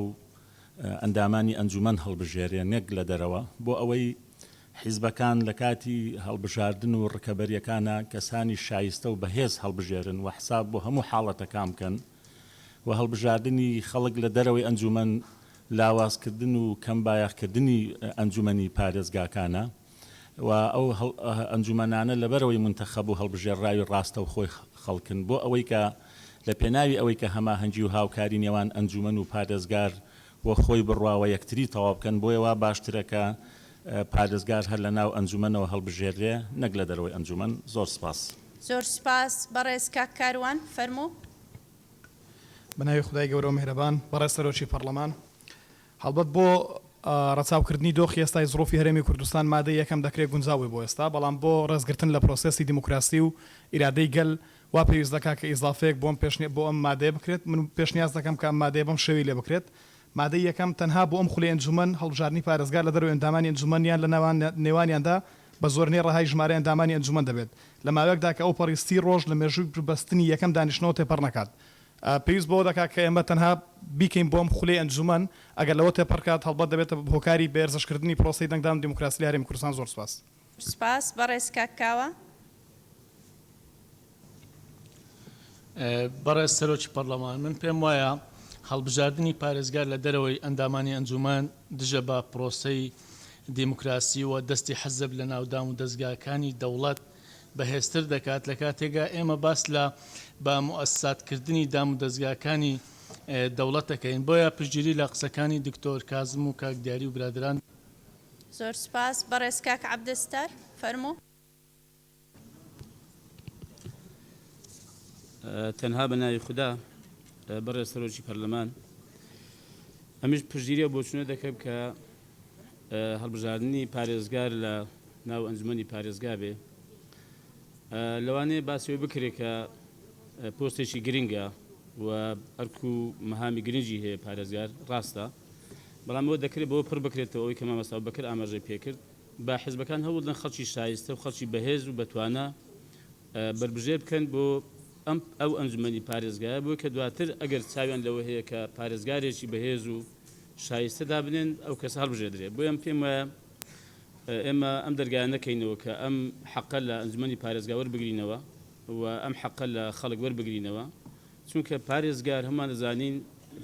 ئەندامانی ئەنجومەن هەڵبژێرێ نەک لە دەرەوە بۆ ئەوەی حیزبەکان لە کاتی هەڵبژاردن و ڕکەبەریەکانە کەسانی شایستە و بەهێز هەڵبژێرن و حساب بۆ هەموو حاڵەتەکان بکەن و هەڵبژاردننی خەڵک لە دەرەوەی ئەنجومەن لاوازکردن و کەم بایەخکردنی ئەنجومەنی پارێزگاکانە و ئەو ئەنجومەنانە لەبەرەوەی منتەخەب و هەڵبژێڕاوی ڕاستە و خۆی خەڵکن بۆ ئەوەی کە لە پێناوی ئەوەی کە هەماهەنگی و هاوکاری نێوان ئەنجومەن و پارێزگار وە خۆی بڕواوە یەکتری تەواو بکەن بۆیەوە باشترەکە پارێزگار هەر لە ناو ئەنجومەنەوە هەڵبژێرێ نەک لە دەرەوەی ئەنجومەن. زۆر سپاس. زۆر سپاس بەڕێز کاک کاروان فەرموو. بەناوی خدای گەورە و میهرەبان بەڕێز سەرۆکی پەرلەمان هەڵبەت بۆ ڕەچاوکردنی دۆخی ئێستای زۆفی هەرێمی کوردستان مادەی یەکەم دەکرێت گونجاوی بۆ ئێستا بەڵام بۆ ڕێزگرتن لە پرۆسێسی دیموکراسی و ئیرادەی گەل وا پێویست دەکا کە ئیزافەیەک بۆ ئەم مادەیە بکرێت. من پێشنیاز دەکەم کە ئەم مادەیە بەم شێوی لێ بکرێت. مادەی یەکەم تەنها بۆ ئەم خولەی ئەنجومەن هەڵبژاردننی پارێزگار لە دەروێ ئەندامانی ئەنجومەنیان لە نێوانیاندا بە زۆرنەی ڕەهای ژمارەی ئەندامانی ئەنجومەن دەبێت لە ماوەیەکدا کە ئەو پەڕیستی ڕۆژ لە مێژووی بەستنی یەکەم دانیشتنەوە تێپەڕ نەکات. پێویست بۆ دەکات کە ئێمە تەنها بیکەین بۆم خولەی ئەنجومەن ئەگەر لەوە تێپەڕکات هەڵبەت دەبێتە هۆکاری بەێرزشکردنی پرۆسی دەنگدان دیموکراسی لە هەرێمی کوردستان. زۆر سپاس. سپاس بەڕێز کاک کاوە. بەڕێز سەرۆکی پەرلەمان من پێم وایە هەڵبژاردننی پارێزگار لە دەرەوەی ئەندامانی ئەنجومەن دژە بە پرۆسەی دیموکراسی و دەستی حەزب لە ناودام و دەستگاکانی دەوڵەت بەهێزتر دەکات لە کاتێکا ئێمە باس لە بە موسساتکردنی دام و دەستگاکانی دەوڵەت دەکەین. بۆیە پشتگیری لە قسەکانی دکتۆر کازم و کاک دیاری و برادران. زۆر سپاس بەڕێز کاک عەبدەستار فەرموو. تەنها بەناوی خوددا بەڕێز سەرۆکی پەرلەمان ئەمیش پشتگیریە بۆ چونە دەکەم کە هەڵبژاردننی پارێزگار لە ناو ئەنجومەنی پارێزگا بێ لەوانەیە باسیەوە بکرێت کە پۆستێکی گرنگە و ئەرکو مەهامی گرنگی هەیە پارێزگار ڕاستە بەڵام ئەوە دەکرێت بەوە پڕ بکرێتەوە ئەوەی کە مامۆستا بەکر ئاماژەی پێکرد بە حیزبەکان هەوڵدن خەڵکی شایستە و خەڵکی بەهێز و بەتوانە بربژێر بکەن بۆ ئەو ئەنجومەنی پارێزگایە بۆ کە دواتر ئەگەر چاویان لەوە هەیە کە پارێزگارێکی بەهێز و شایستە دابنێن ئەو کەس هەڵبژێدرێت. بۆ ئەم پێم وایە ئێمە ئەم دەرگایە نەکەینەوە کە ئەم حەقە لە ئەنجومەنی پارێزگا وەربگرینەوە و ئەم حەقە لە خەڵک وەربگرینەوە چونکە پارێزگار هەمان دەزانین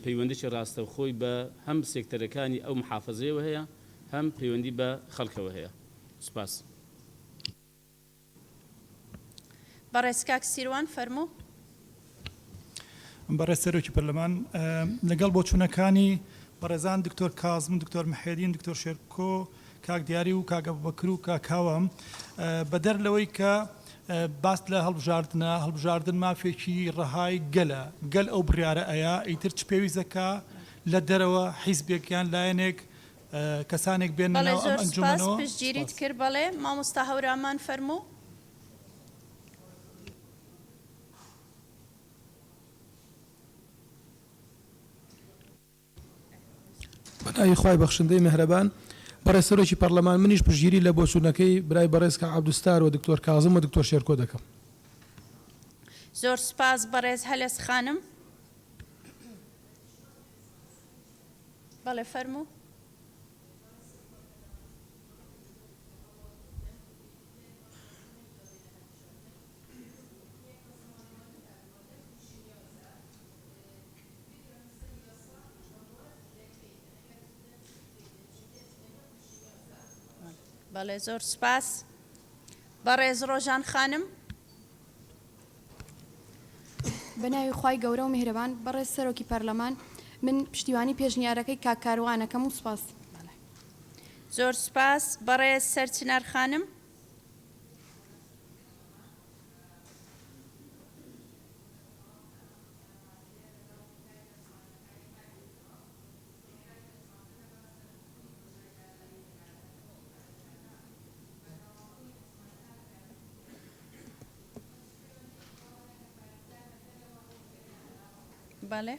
پەیوەندیی ڕاستە و خۆی بە هەم سێکتەرەکانی ئەو محافەزەیەوە هەیە هەم پەیوەندی بە خەڵکەوە هەیە. سپاس. بەڕێز کاک سیروان فەرموو. بەڕێز سەرۆکی پەرلەمان لەگەڵ بۆچوونەکانی بەڕێزان دکتۆر کازم دکتۆر مەحێدین دکتۆر شێرکۆ کاک دیاری و کاک ئەبوبەکر و کاکاوەم بەدەر لەوەی کە باس لە هەڵبژاردن مافێکی ڕەهای گەلە گەل ئەو بڕیارە ئەیە ئیتر چ پێویستەکە لە دەرەوە حیزبێکیان لایەنێک کەسانێک بێنەوە ئەم ئەنجومەنەوە. پشتگیریت کرد بەڵێ مامۆستا هەورامان فەرموو. ئەیخوای بەخشندەی مهرەبان بەڕێز سەرۆکی پەرلەمان منیش پشگیری لە بۆچوونەکەی برای بەڕێز کە عەبدولستار و دکتۆر کاظم و دکتۆر شێرکۆ دەکەم. زۆر سپاس بەڕێز هەلەس خانم. بەڵێ فەرموو. بەڵێ زۆر سپاس. بەڕێز ڕۆژان خانم. بەناوی خوای گەورە و میهرەبان بەڕێز سەرۆکی پەرلەمان من پشتیوانی پێشنیارەکەی کاکاروانەکەم و سپاس. زۆر سپاس. بەڕێز سەرچنار خانم. بەڵێ.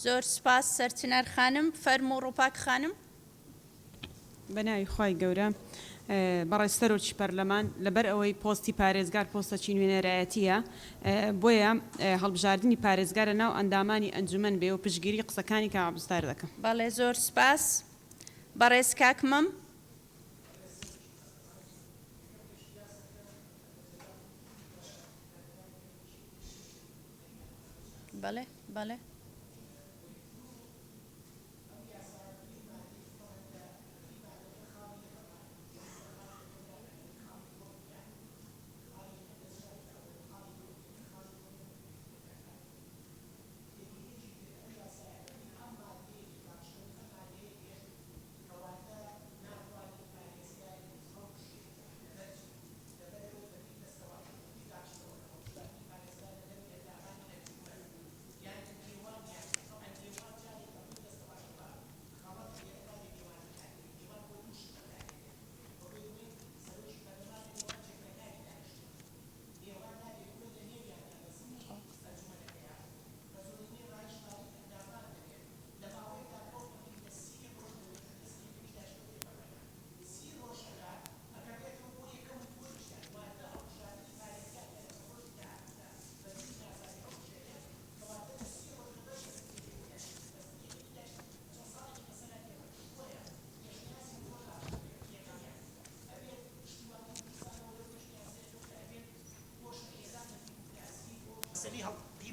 زۆر سپاس سەرچنار خانم. فەرموو ڕووپاک خانم. بەناوی خوای گەورە بەڕێز سەرۆکی پەرلەمان لەبەر ئەوەی پۆستی پارێزگار پۆستەچی نوێنەرایەتیە بۆیە هەڵبژاردننی پارێزگارە ناو ئەندامانی ئەنجومەن بێ و پشگیری قسەکانی کە عەبدولستار دەکەم. بەڵێ زۆر سپاس. بەڕێز کاکمەم. بەڵێ بەڵێ.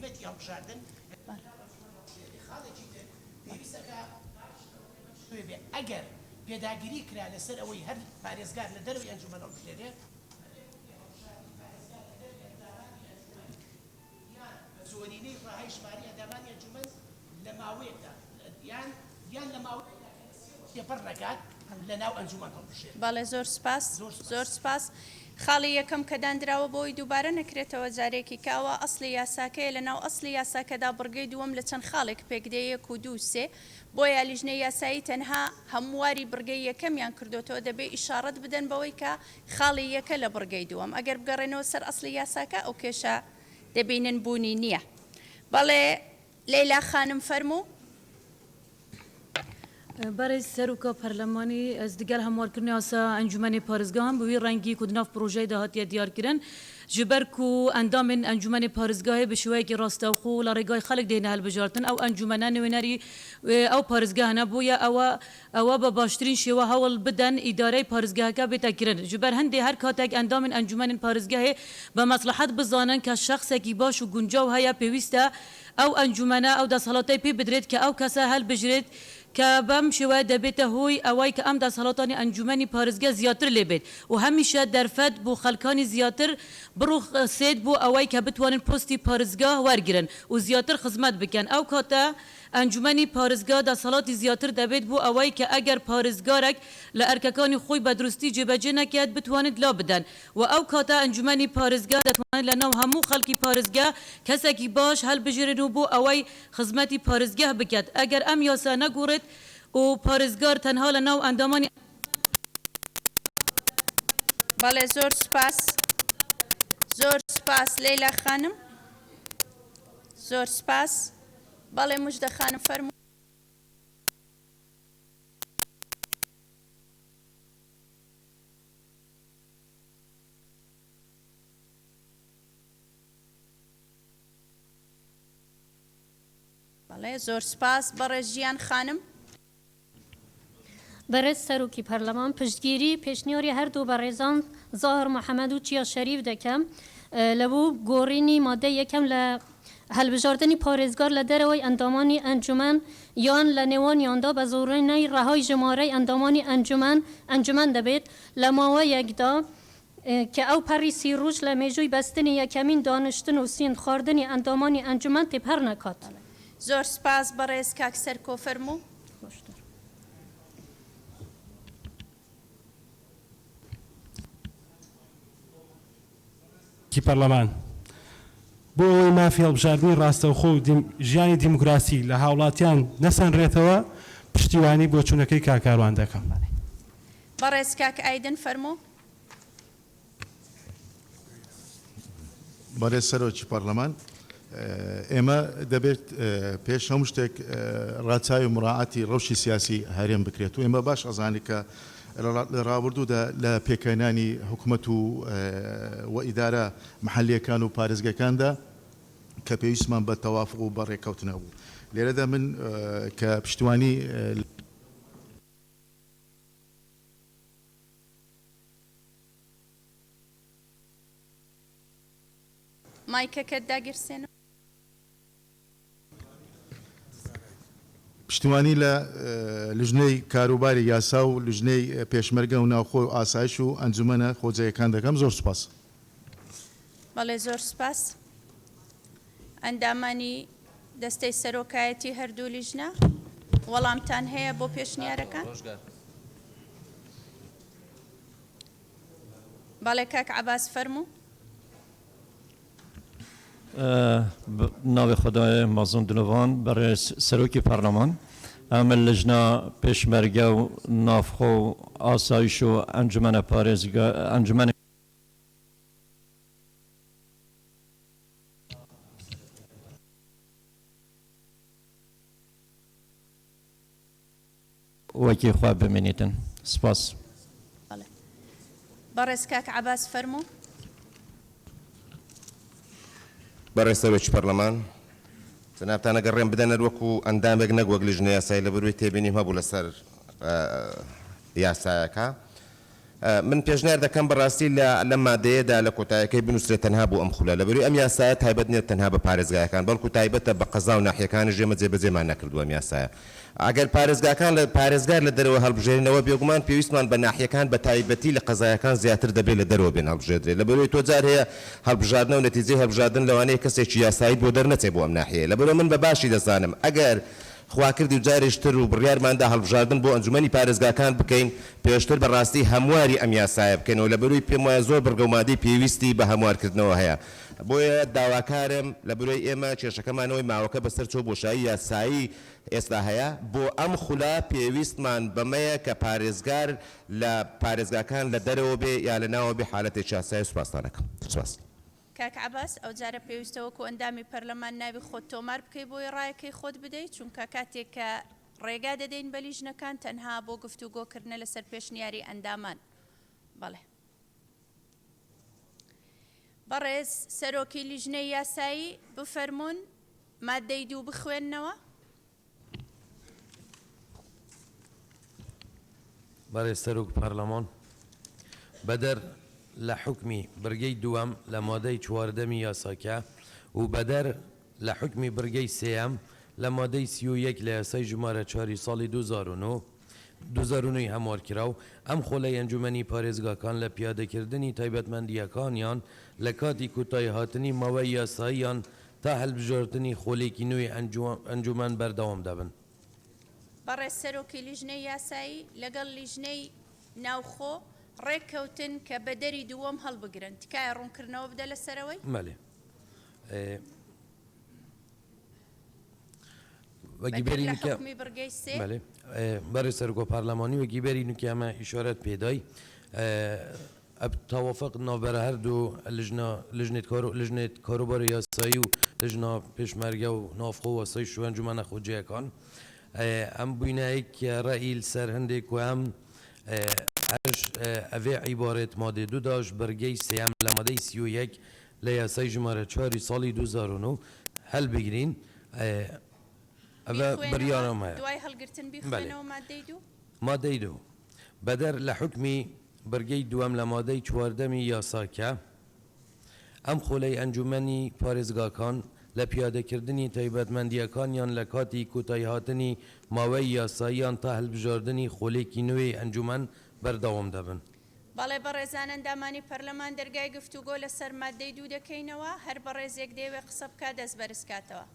قیمەتی هەڵبژاردن ئەگەر پێداگیری کرا لەسەر ئەوەی هەر پارێزگار لە دەروی ئەنجومەن هەڵبژێرێ زۆرینەی ڕاهەی ژماری ئەندامانی ئەنجومەن لە ماوەیەکدا یان لە ماوەیەکدا تێپەڕ نەکات لە ناو ئەنجومەن هەڵبژێرێ. بەڵێ زۆر سپاس. زۆر سپاس. خاڵی یەکەم کە دانراوە بۆی دووبارە نەکرێتەوە جارێکی کاوە ئەسڵی یاساکەیە لە ناو ئەسڵی یاساکەدا بڕگەی دووەم لە چەند خاڵێک پێکدەیەک و دوو سێ بۆیە لیژنەی یاسایی تەنها هەمواری بڕگەی یەکەمیان کردوتەوە دەبێ ئیشارەت بدەن بەوەی کە خاڵی یەکە لە بڕگەی دووەم ئەگەر بگەڕێنەوە سەر ئەسڵی یاساکە ئەو کێشە دەبینن بوونی نییە. بەڵێ لەیلا خانم فەرموو. بەڕێز سەرۆکە پەرلەمانی ئەس دەگەل هەموارکردنی یاسا ئەنجومەنی پارێزگاهان بەوی ڕەنگی و ناو پرۆژەی داهاتیە دیارکردن ji ber ku endamên encûmenê parêzgahê bi şiweyekî rastexû li rêgay xelek dêne helbijartin ew encûmena nêwênerî ew parêzgah nebûye ewa bi baştirîn şêwe hewl bidin îdareyê parêzgaheke bête kirin ji ber hindê her katek endamên encûmenên parêzgahê bi meslihet bizanin ke şexsekî baş û guncaw heye pêwîst e ew encûmena ew desthilatê pê bidrêt ke ew kese helbijrêt که بم شوه دبیته هوی اوای که ام دست حالاتانی انجمنی پارزگاه زیاتر لبید و همیشه درفت بو خلکانی زیاتر برو سید بو اوای که بتوانن پستی پارزگاه ورگیرن و زیاتر خدمت بکن او کاتا انجمنی پارزگاه دست حالات زیاتر دبید بو اوای که اگر پارزگارک لارککانی خوی بدرستی جبجه نکید بتوانید لا بدن و او کاتا انجمنی پارزگاه دتوانید لناو همو خلکی پارزگاه کسی کی باش هل بجرن بو اوای خدمتی پارزگاه بکد اگر ام یاسا نگورد و پارێزگار تەنها لە ناو ئەندامانی بەڵێ زۆر سپاس. زۆر سپاس لەیلا خانم. زۆر سپاس بەڵێ موژدە خانم فەرموو. بەڵێ زۆر سپاس بەڕێز ژیان خانم. بەڕێز سەرۆکی پەرلەمان پشتگیری پێشنیاری هەردوو بەڕێزان زاهر محەممەد و چیا شەریف دەکەم لەبوو گۆڕینی مادە یەکەم لە هەلبژاردننی پارێزگار لە دەرەوەی ئەندامانی ئەنجومەن یان لە نێوانیاندا بە زۆرینەی ڕەهای ژمارەی ئەندامانی ئەنجومەن دەبێت لە ماوەیەکدا کە ئەو پەڕی سی ڕۆژ لە مێژووی بەستنی یەکەمین دانیشتن و سین خواردنی ئەندامانی ئەنجومەن تێپەر نەکات. زۆر سپاس بەڕێز کاک سەرکۆ فەرموو. کی پەرلەمان بۆ ئەوەی مافی هەڵبژاردننی ڕاستەوخۆ و ژیانی دیموکراسی لە هاوڵاتیان نەسەنرێتەوە پشتیوانی بۆ چوونەکەی کاکاروان دەکەم. بەڕێز کاک ئایدن فەرموو. بەڕێز سەرۆکی پەرلەمان ئێمە دەبێت پێش هەموو شتێک ڕاچاوی مراعاتی ڕەوشی سیاسی هەرێم بکرێت و ئێمە باش ئەزانی کە لە ڕابردوودا لە پێکەنانی حکوومەت و ئیدارە محەلیەکان و پارێزگەکاندا کە پێویستمان بە تەوافق و بەڕێکەوتنە بوو. لێرەدا من کە پشتیوانی مایکەکەت داگیرسێنە. پشتیوانی لە لژنەی کاروباری یاسا و لژنەی پێشمەرگە و ناوخۆ و ئاسایش و ئەنجومەنە خۆجەیەکان دەکەم. زۆر سپاس. بەڵێ زۆر سپاس. ئەندامانی دەستەی سەرۆکایەتی هەردوو لیژنە وەڵامتان هەیە بۆ پێشنیارەکان؟ بەڵێ کاک عەباس فەرموو. ناوی خدای مازن دنوان برای سروکی پارلمان عمل لجنه پیشمرگه و نافخو آسایش و انجمن پارێزگا انجمن وکی خواب بمینیتن. سپاس. بەڕێز کاک عەباس فەرموو. بەڕێز سەرۆکی پەرلەمان جەنابتان ئەگەڕێم بدەنە وەکو ئەندامێک نەگوەک لیژنەی یاسایی لە بەروی تێبینیم هەبوو لەسەر یاسایەکە. من پێشنیار دەکەم بەڕاستی لە مادەیەدا لە کۆتاییەکەی بنووسرێت تەنها بۆ ئەم خولە لە بەروی ئەم یاسایە تایبەت نیە تەنها بە پارێزگایەکان بەڵکو تایبەتە بە قەزا و ناحیەکانی ژێمە جێبەجێمان نەکردووە ئەم یاسایە. ئەگەر پارێزگار لە دەرەوە هەڵبژێرنەوە بێگومان پێویستمان بە ناحیەکان بە تایبەتی لە قەزایەکان زیاتر دەبێت لە دەرەوە بێن هەڵبژێردرێت. لە بەروی تۆ جار هەیە هەڵبژاردنە و نەتیجەی هەڵبژاردن لەوانەیە کەسێکی یاسایی بۆ دەرنەچێت بۆ ئەم ناحیەیە. لە بەرەوە من بە باشی دەزانم ئەگەر خواکردی و جارێشتر و بڕیارماندا هەڵبژاردن بۆ ئەنجومەنی پارێزگاکان بکەین پێشتر بەڕاستی هەمواری ئەم یاسایە بکەینەوە لە بەروی پێم وایە زۆر بەرگەومادی پێویستی بە هەموارکردنەوە هەیە. بۆیە داواکارم لە بەروی ئێمە کێشەکەمانەوەی ماوەکە بەسەر چۆ بۆشایی یاسایی ئێستا هەیە بۆ ئەم خولە پێویستمان بەمەیە کە پارێزگار لە پارێزگاکان لە دەرەوە بێ یا لە ناوە بێ حالەتێکی یاسایی. سوپاسدانەکەم. سپاس. کاک عەباس ئەو جارە پێویستەوەکو ئەندامی پەرلەمان ناوی خۆت تۆمار بکەی بۆی ڕایەکەی خۆت بدەیت چونکە کاتێک کە ڕێگا دەدەین بە لیژنەکان تەنها بۆ گفتوگۆکردنە لەسەر پێشنیاری ئەندامان. بەڵێ. بەڕێز سەرۆکی لیژنەی یاسایی بفەرمونون مادەی دوو بخوێننەوە. بەڕێز سەرۆک پەرلەمان بەدەر لە حکمی بڕگەی دووەم لە مادەی چواردەمی یاساکە و بەدەر لە حکمی بڕگەی سێەم لە مادەی 31 لە یاسای ژمارە 4 ساڵی 2009 هەموارکرا و ئەم خۆلەی ئەنجومەنی پارێزگاکان لە پیادەکردنی تایبەتمەندیەکانیان لە کاتی کوتای هاتنی ماوەی یاساییان تا هەڵبژاردننی خۆلێکی نوێی ئەنجومەن بەردەوام دەبن. بەڕێز سەرۆکی لیژنەی یاسایی لەگەڵ لیژنەی ناوخۆ ڕێککەوتن کە بە دەری دووەم هەڵبگرن تکایە ڕوونکردنەوە بدە لەسەرەوەی. مەلێ. وەگیبەری بەڕێز سەرۆکۆ پارلەمانی وەگیبەری نوکیامە ئیشارەت پێدای توافق نابر هر دو لجنه کاروبار یاسایی و لجنه پیشمرگه و نافخو و واسای شو انجمن خوجه کان ام بینه ایک رأی سر هنده که هم اوه عبارت ماده 2 داش برگی سیم لماده 31 لیاسای جماره 4 سالی 2009 هل بگیرین اوه بریارم های دوای هەڵگرتن بیخوێنەوە مادەی دوو ماده 2 بدر لحکمی برگی دوام لماده 14 یاساکه ام خولی انجمنی پارێزگاکان لە پیادەکردنی تایبەتمەندیەکانیان لە کاتی کۆتایهاتنی ماوەی یاساییان تا هەڵبژاردننی خۆلێکی نوێی ئەنجومەن بەردەوام دەبن. بەڵێ بەڕێزان ئەندامانی پەرلەمان دەرگای گفتوگۆ لەسەر مادەی دوو دەکەینەوە هەر بەڕێزێک دەیەوێ قسە بکات دەست بەرزکاتەوە.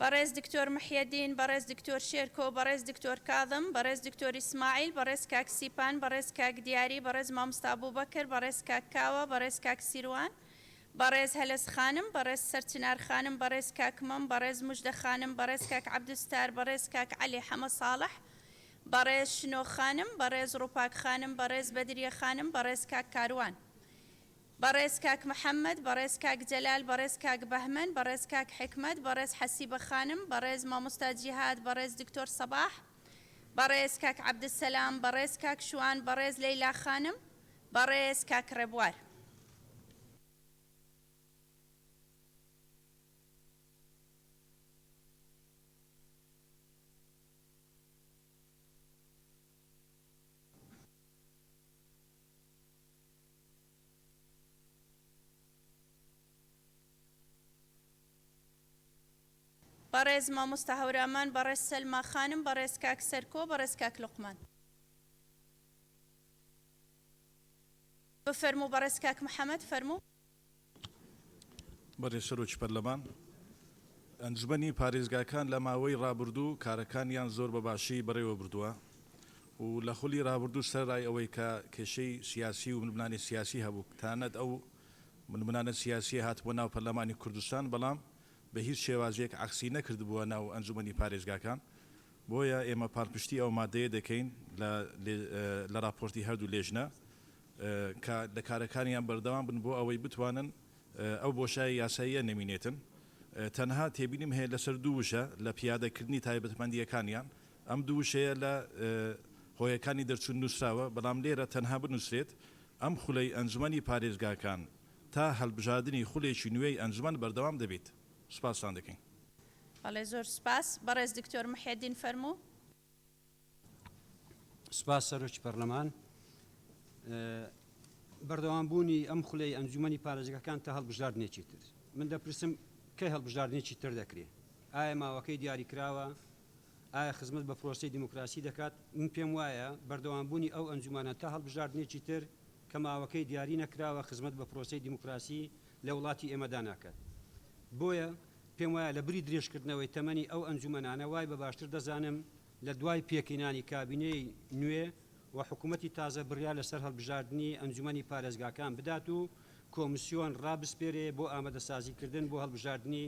بەڕێز دکتۆر محیەدین بەڕێز دکتۆر شێرکۆ بەڕێز دکتۆر کاظم بەڕێز دکتۆر ئیسماعیل بەڕێز کاک سیپان بەڕێز کاک دیاری بەڕێز مامۆستا بووبەکر بەڕێز کاک کاوە بەڕێز کاک سیروان بەڕێز هەلس خانم بەڕێز سەرچنار خانم بەڕێز کاک مەم بەڕێز موژدە خانم بەڕێز کاک عەبدوستار بەڕێز کاک عەلی حەمە ساڵح بەڕێز شنۆ خانم بەڕێز ڕووپاک خانم بەڕێز بەدریە خانم بەڕێز کاک کاروان بەڕێز کاک محەممەد بەڕێز کاک جەلال بەڕێز کاک بەهمەن بەڕێز کاک حکمت بەڕێز حەسیبە خانم بەڕێز مامۆستا جیهاد بەڕێز دکتۆر سەباح بەڕێز کاک عەبدسەلام بەڕێز کاک شوان بەڕێز لەیلا خانم بەڕێز کاک ڕێبوار بەڕێز مامۆستا هەورامان بەڕێز سەلما خانم بەڕێز کاک سەرکۆ بەڕێز کاک لوقمان بفەرموو بەڕێز کاک محەممەد فەرموو بەڕێز سەرۆکی پەرلەمان ئەنجومەنی پارێزگاکان لە ماوەی ڕابردوو کارەکانیان زۆر بەباشی بەڕێوە بردووە و لە خولی ڕابردوو سەرڕای ئەوەی کە کێشەی سیاسی و منبلانی سیاسی هەبوو تانەت ئەو منبلانە سیاسی هاتبووە ناو پەرلەمانی کوردستان بەڵام بە هیچ شێوازێک عەکسی نەکردبووە ناو ئەنجومەنی پارێزگاکان بۆیە ئێمە پاڵپشتی ئەو مادەیە دەکەین لە راپۆرتی هەردوو لێژنە کە لە کارەکانیان بەردەوام بن بۆ ئەوەی بتوانن ئەو بۆشایی یاساییە نەمینێتن تەنها تێبینیم هەیە لەسەر دوو وشە لە پیادەکردنی تایبەتمەندیەکانیان ئەم دوو وشەیە لە هۆیەکانی دەرچوون نووسراوە بەڵام لێرە تەنها بنووسرێت ئەم خولەی ئەنجومەنی پارێزگاکان تا هەڵبژاردننی خولێکی نوێی ئەنجومەن بەردەوام دەبێت سپاسان دەکەین بەڵێ زۆر سپاس بەڕێز دکتۆر محیەدین فەرموو سپاس سەرۆکی پەرلەمان بەردەوامبوونی ئەم خولەی ئەنجومەنی پارێزگاکان تا هەڵبژاردنێکی تر من دەپرسم کەی هەڵبژاردنێکی تر دەکرێت ئایا ماوەکەی دیاری کراوە ئایا خزمەت بە پرۆسەی دیموکراسی دەکات من پێم وایە بەردەوامبوونی ئەو ئەنجومانە تا هەڵبژاردنێکی تر کە ماوەکەی دیاری نەکراوە خزمەت بە پرۆسەی دیموکراسی لە وڵاتی ئێمەدا ناکات بۆیە پێم وایە لە بری درێژکردنەوەی تەمەنی ئەو ئەنجومەنانە وای بە باشتر دەزانم لە دوای پێکەینانی کابینەی نوێ و حکوومەتی تازە بڕیار لەسەر هەڵبژاردننی ئەنجومەنی پارێزگاکان بدات و کۆمیسیۆن ڕابسپێرێ بۆ ئامادەسازیکردن بۆ هەڵبژاردننی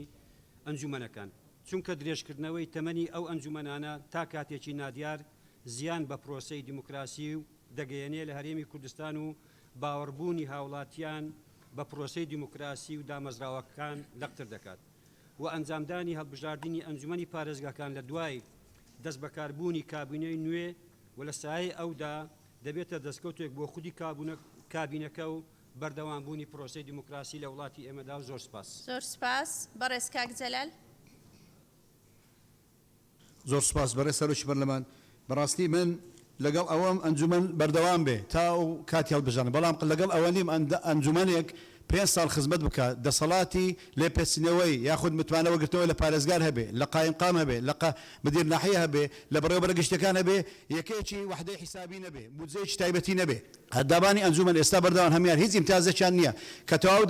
ئەنجومەنەکان چونکە درێژکردنەوەی تەمەنی ئەو ئەنجومەنانە تا کاتێکی نادیار زیان بە پرۆسەی دیموکراسی و دەگەیەنێ لە هەرێمی کوردستان و باوەڕبوونی هاوڵاتیان بە پرۆسەی دیموکراسی و دامەزراوەکان لەقتر دەکات و ئەنجامدانی هەڵبژاردننی ئەنجومەنی پارێزگاکان لە دوای دەست بەکاربوونی کابینەی نوێ و لە سایه ئەودا دەبێتە دەستکەوتێک بۆ خودی کابینەکە و بەردەوامبوونی پرۆسی دیموکراسی لە وڵاتی ئێمەدا و زۆر سپاس. زۆر سپاس بەڕێز کاک جەلال. زۆر سپاس بەڕێز سەرۆکی پەرلەمان. بەڕاستی من لەگەڵ ئەوەم ئەنجومەن بەردەوام بێ تا ئەو کاتی هەڵبژارن، بەڵام لەگەڵ ئەوە نیم ئەنجومەنێک 5 ساڵ خزمەت بکات دەسەڵاتی لێپێچینەوەی یاخود متوانەوە گرتنەوەی لە پارێزگار هەبێ، لە قایمقام هەبێ، لە مدیر ناحیە هەبێ، لە بەڕێوەبەرە گەشتەکان هەبێ، یەکەیەکی وحدەی حیسابی نەبێ، بودجەیەکی تایبەتی نەبێ. هەردابانی ئەنجومەن ئێستا بەردەوام هەمیان هیچ ئیمتیازێکیان نییە کە تەواو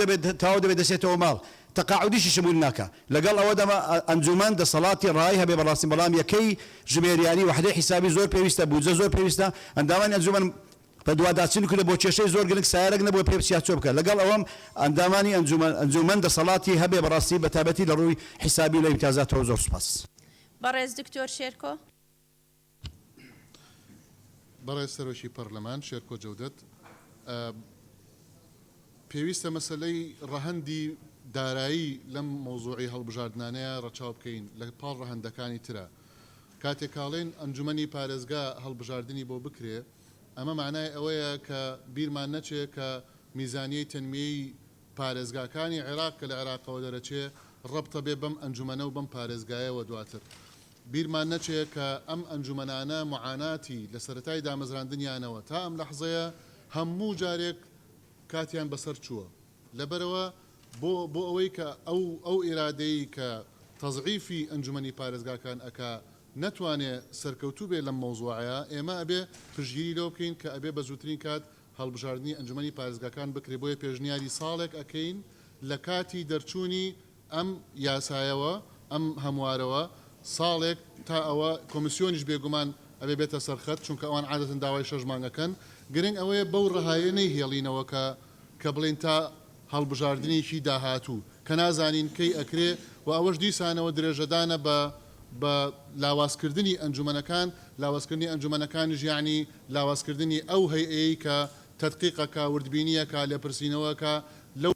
دەبێت دەچێتەوە ماڵ. تەقاعودیشی شمول ناکە. لەگەڵ ئەوەدەمە ئەنجومەن دەسەڵاتی ڕای هەبێ بەڕاستی، بەڵام یەکەی ژمێریانی وحدەی حیسابی زۆر پێویستە، بودجە زۆر پێویستە. ئەندامانی ئەنجومەن بە دوواداچین کردە بۆ کێشەی زۆر گرنگ سیارەك نەبووە پێ بچیات چۆ بکە. لەگەڵ ئەوەم ئەندامانی ئەنجومەن دەسەڵاتی هەبێ بەڕاستی بە تایبەتی لە ڕووی حیسابی لە ئیمتیازاتەوە. زۆر سوپاس. بەڕێز دکتۆر شێرکۆ. بەڕێز سەرۆکی پەرلەمان شێرکۆ جەودەت، پێویستە مەسەلەی ڕەهەندی دارایی لەم مۆزوعی هەڵبژاردنانەیە ڕەچاو بکەین لە پاڵ ڕەهەندەکانی ترە. کاتێک کاڵێن ئەنجومەنی پارێزگا هەڵبژاردننی بۆ بکرێ، ئەمە معنای ئەوەیە کە بیرمان نەچێت کە میزانیەی تەنمیەی پارێزگاکانی عێراق کە لە عێراقەوە دەرەچێ ڕەبتە بێ بەم ئەنجومەنە و بەم پارێزگایەوە دواتر. بیرمان نەچێت کە ئەم ئەنجومەنانە معاناتی لە سەرەتای دامەزراندنیانەوە تا ئەم لەحزەیە هەموو جارێک کاتیان بەسەر چووە. لەبەرەوە بۆ ئەوەی کە ئەو ئێرادەی کە تەزعیفی ئەنجومەنی پارێزگاکان ئەکا نتوانێت سەرکەوتوو بێ لەم مۆزوعەیە، ئێمە ئەبێ پشگیری لەو بکەین کە ئەبێ بە زووترین کات هەڵبژاردننی ئەنجومەنی پارێزگاکان بکرێ. بۆیە پێشنیاری ساڵێک ئەکەین لە کاتی دەرچوونی ئەم یاسایەوە، ئەم هەموارەوە ساڵێک تا ئەوە کۆمیسیۆنیش بێگومان ئەبێ بێتە سەرخەت، چونکە ئەوان عادەتەن داوای 6 مانگەکەن. گرنگ ئەوەیە بەو ڕەهایە نەیهێڵینەوە کە بڵێن تا هەڵبژاردننیشی داهاتوو کە نازانین کەی ئەکرێ و ئەوەش دیسانەوە درێژەدانە بە لاوازکردنی ئەنجومەنەکان، لاوازکردنی ئەنجومەنەکانیش یعنی لاوازکردنی ئەو هەیئەیە کە تەدقیقەکە وردبینیەکە لێپرسینەوەکە لەو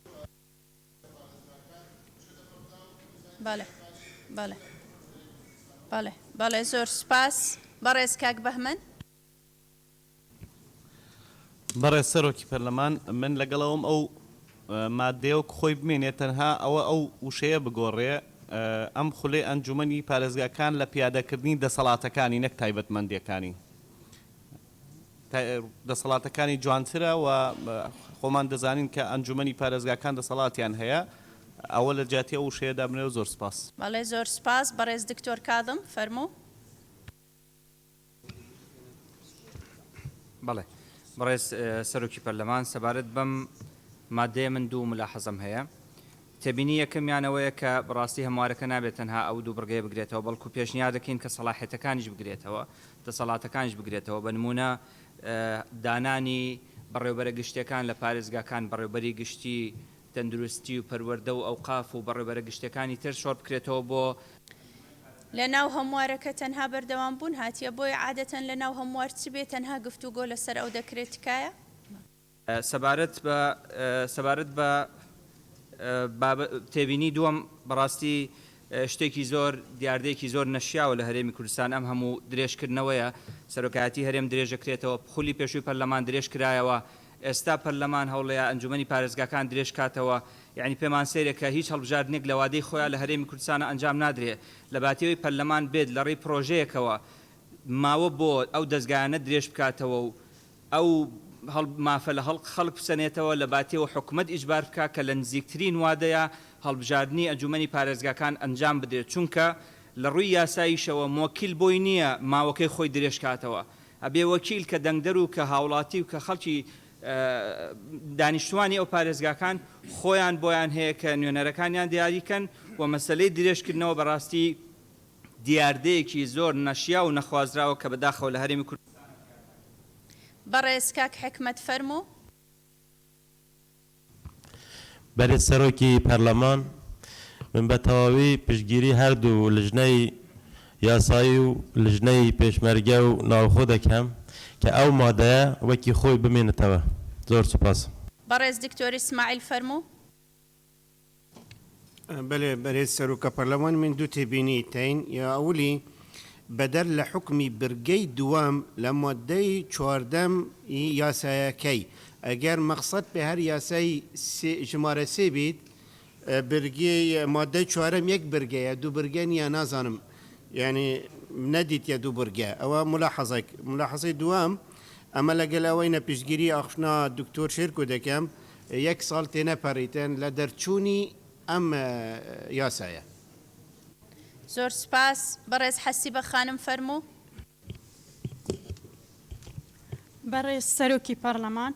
بەڵێ زۆر سپاس. بەڕێز کاک بەهمەن. بەڕێز سەرۆکی پەرلەمان، من لەگەڵەوەم ئەو مادەیە خۆی بمێنێت تەنها ئەوە ئەو وشەیە بگۆڕێ ئەم خولێ ئەنجومەنی پارێزگاکان لە پیادەکردنی دەسەڵاتەکانی نەک تایبەتمەندیەکانی. دەسەڵاتەکانی جوانترە و خۆمان دەزانین کە ئەنجومەنی پارێزگاکان دەسەڵاتیان هەیە. ئەوە لە جاتی ئەو وشەیە دابنێ و زۆر سپاس. بەڵێ زۆر سپاس. بەڕێز دکتۆر کاظم فەرموو. بەڵێ بەڕێز سەرۆکی پەرلەمان، سەبارەت بەم مادەیە من دوو ملاحەزەم هەیە. تێبینی یەکەمیانەوەیە کە بەڕاستی هەموارەکە نابێت تەنها ئەو دوو بڕگەیە بگرێتەوە، بەڵکو پێشنیار دەکەین کە سەلاحیەتەکانیش بگرێتەوە، دەسەڵاتەکانیش بگرێتەوە. بە نمونە دانانی بەڕێوەبەرە گشتیەکان لە پارێزگاکان، بەڕێوەبەری گشتی تەندروستی و پەروەردە و ئەوقاف و بەڕێوەبەرە گشتەکانی تر شۆڕ بکرێتەوە بۆ لە ناو هەموارەکە تەنها بەردەوام بوون هاتیە بۆی عادەتەن لە ناو هەموار چ بێت تەنها گفتوگۆ لەسەر ئەو دەکرێت تکایە؟ سەبارەت بە تێبینی دووەم بەڕاستی شتێکی زۆر دیاردەیەکی زۆر نەشیاوە لە هەرێمی کوردستان ئەم هەموو درێژکردنەوەیە. سەرۆکایەتی هەرێم درێژەکرێتەوە، خولی پێشووی پەرلەمان درێژ کرایەوە، ئێستا پەرلەمان هەوڵەیە ئەنجومەنی پارێزگاکان درێژ کاتەوە. یعنی پێمان سێرێکە هیچ هەڵبژاردنێک لە وادەی خۆیان لە هەرێمی کوردستانە ئەنجام نادرێت. لە باتیەوەی پەرلەمان بێت لە ڕێی پرۆژەیەکەوە ماوە بۆ ئەو دەستگایانە درێژ بکاتەوە و ئەو مافە لە خەڵک بسەنێتەوە لە باتیەوە حکوومەت ئیجبار بکە کە لە نزیکترین وادەیە هەڵبژاردننی ئەنجومەنی پارێزگاکان ئەنجام بدرێت، چونکە لە ڕووی یاساییشەوە مۆکیل بۆی نییە ماوەکەی خۆی درێژ کاتەوە. ئەبێ وەکیل کە دەنگدەر و کە هاوڵاتی و کە خەڵکی دانیشتوانی ئەو پارێزگاکان خۆیان بۆیان هەیە کە نوێنەرەکانیان دیاریکەن و مەسلەی درێژکردنەوە بەڕاستی دیاردەیەکی زۆر نەشیا و نەخوازراوە کە بەداخەوە لە هەرێمی کورد. بەڕێز کاک حکمەت فەرموو. بەرێز سەرۆکی پەرلەمان، من بە تەواوی پشتگیری هەردوو لژنەی یاسایی و لژنەی پێشمەرگە و ناوخۆ دەکەم کە ئەو مادەیە وەکی خۆی بمێنێتەوە. زۆر سوپاس. بەڕێز دکتۆر ئیسماعیل فەرموو. بله برای سروک پارلمان من دو تبینی تین یا اولی بدر لحکمی برگی دوام لماده چواردم یاسای کی اگر مقصد به هر یاسای شماره سی بید برگی ماده چوارم یک برگه یا دو برگه یا نازانم يعني نديت يا دو برجا أو ملاحظة دوام أما لقل أوين بيشجري أخشنا الدكتور شيركو دكام يك صالتنا بريتن لدرتشوني أم ياسايا زۆر سپاس بەڕێز حەسیبە خانم فەرموو. بەڕێز سەرۆکی پەرلەمان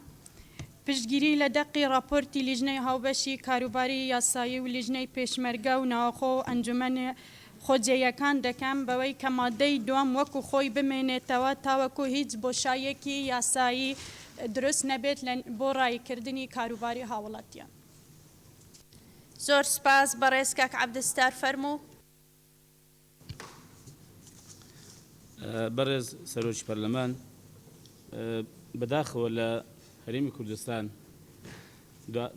پشتگیری لە دەقی راپۆرتی لیژنەی هاوبەشی کاروباری یاسایی و لیژنەی پێشمەرگە و ناوخۆ ئەنجومەن خۆجێیەکان دەکەم بەوەی کە مادەی دوام وەکو خۆی بمێنێتەوە تاوەکو هیچ بۆشایەکی یاسایی دروست نەبێت بۆ ڕایکردنی کاروباری هاوڵاتیان. زۆر سپاس بەڕێز کاک عەبدستار فەرموو. بەڕێز سەرۆکی پەرلەمان بەداخەوە لە هەرێمی کوردستان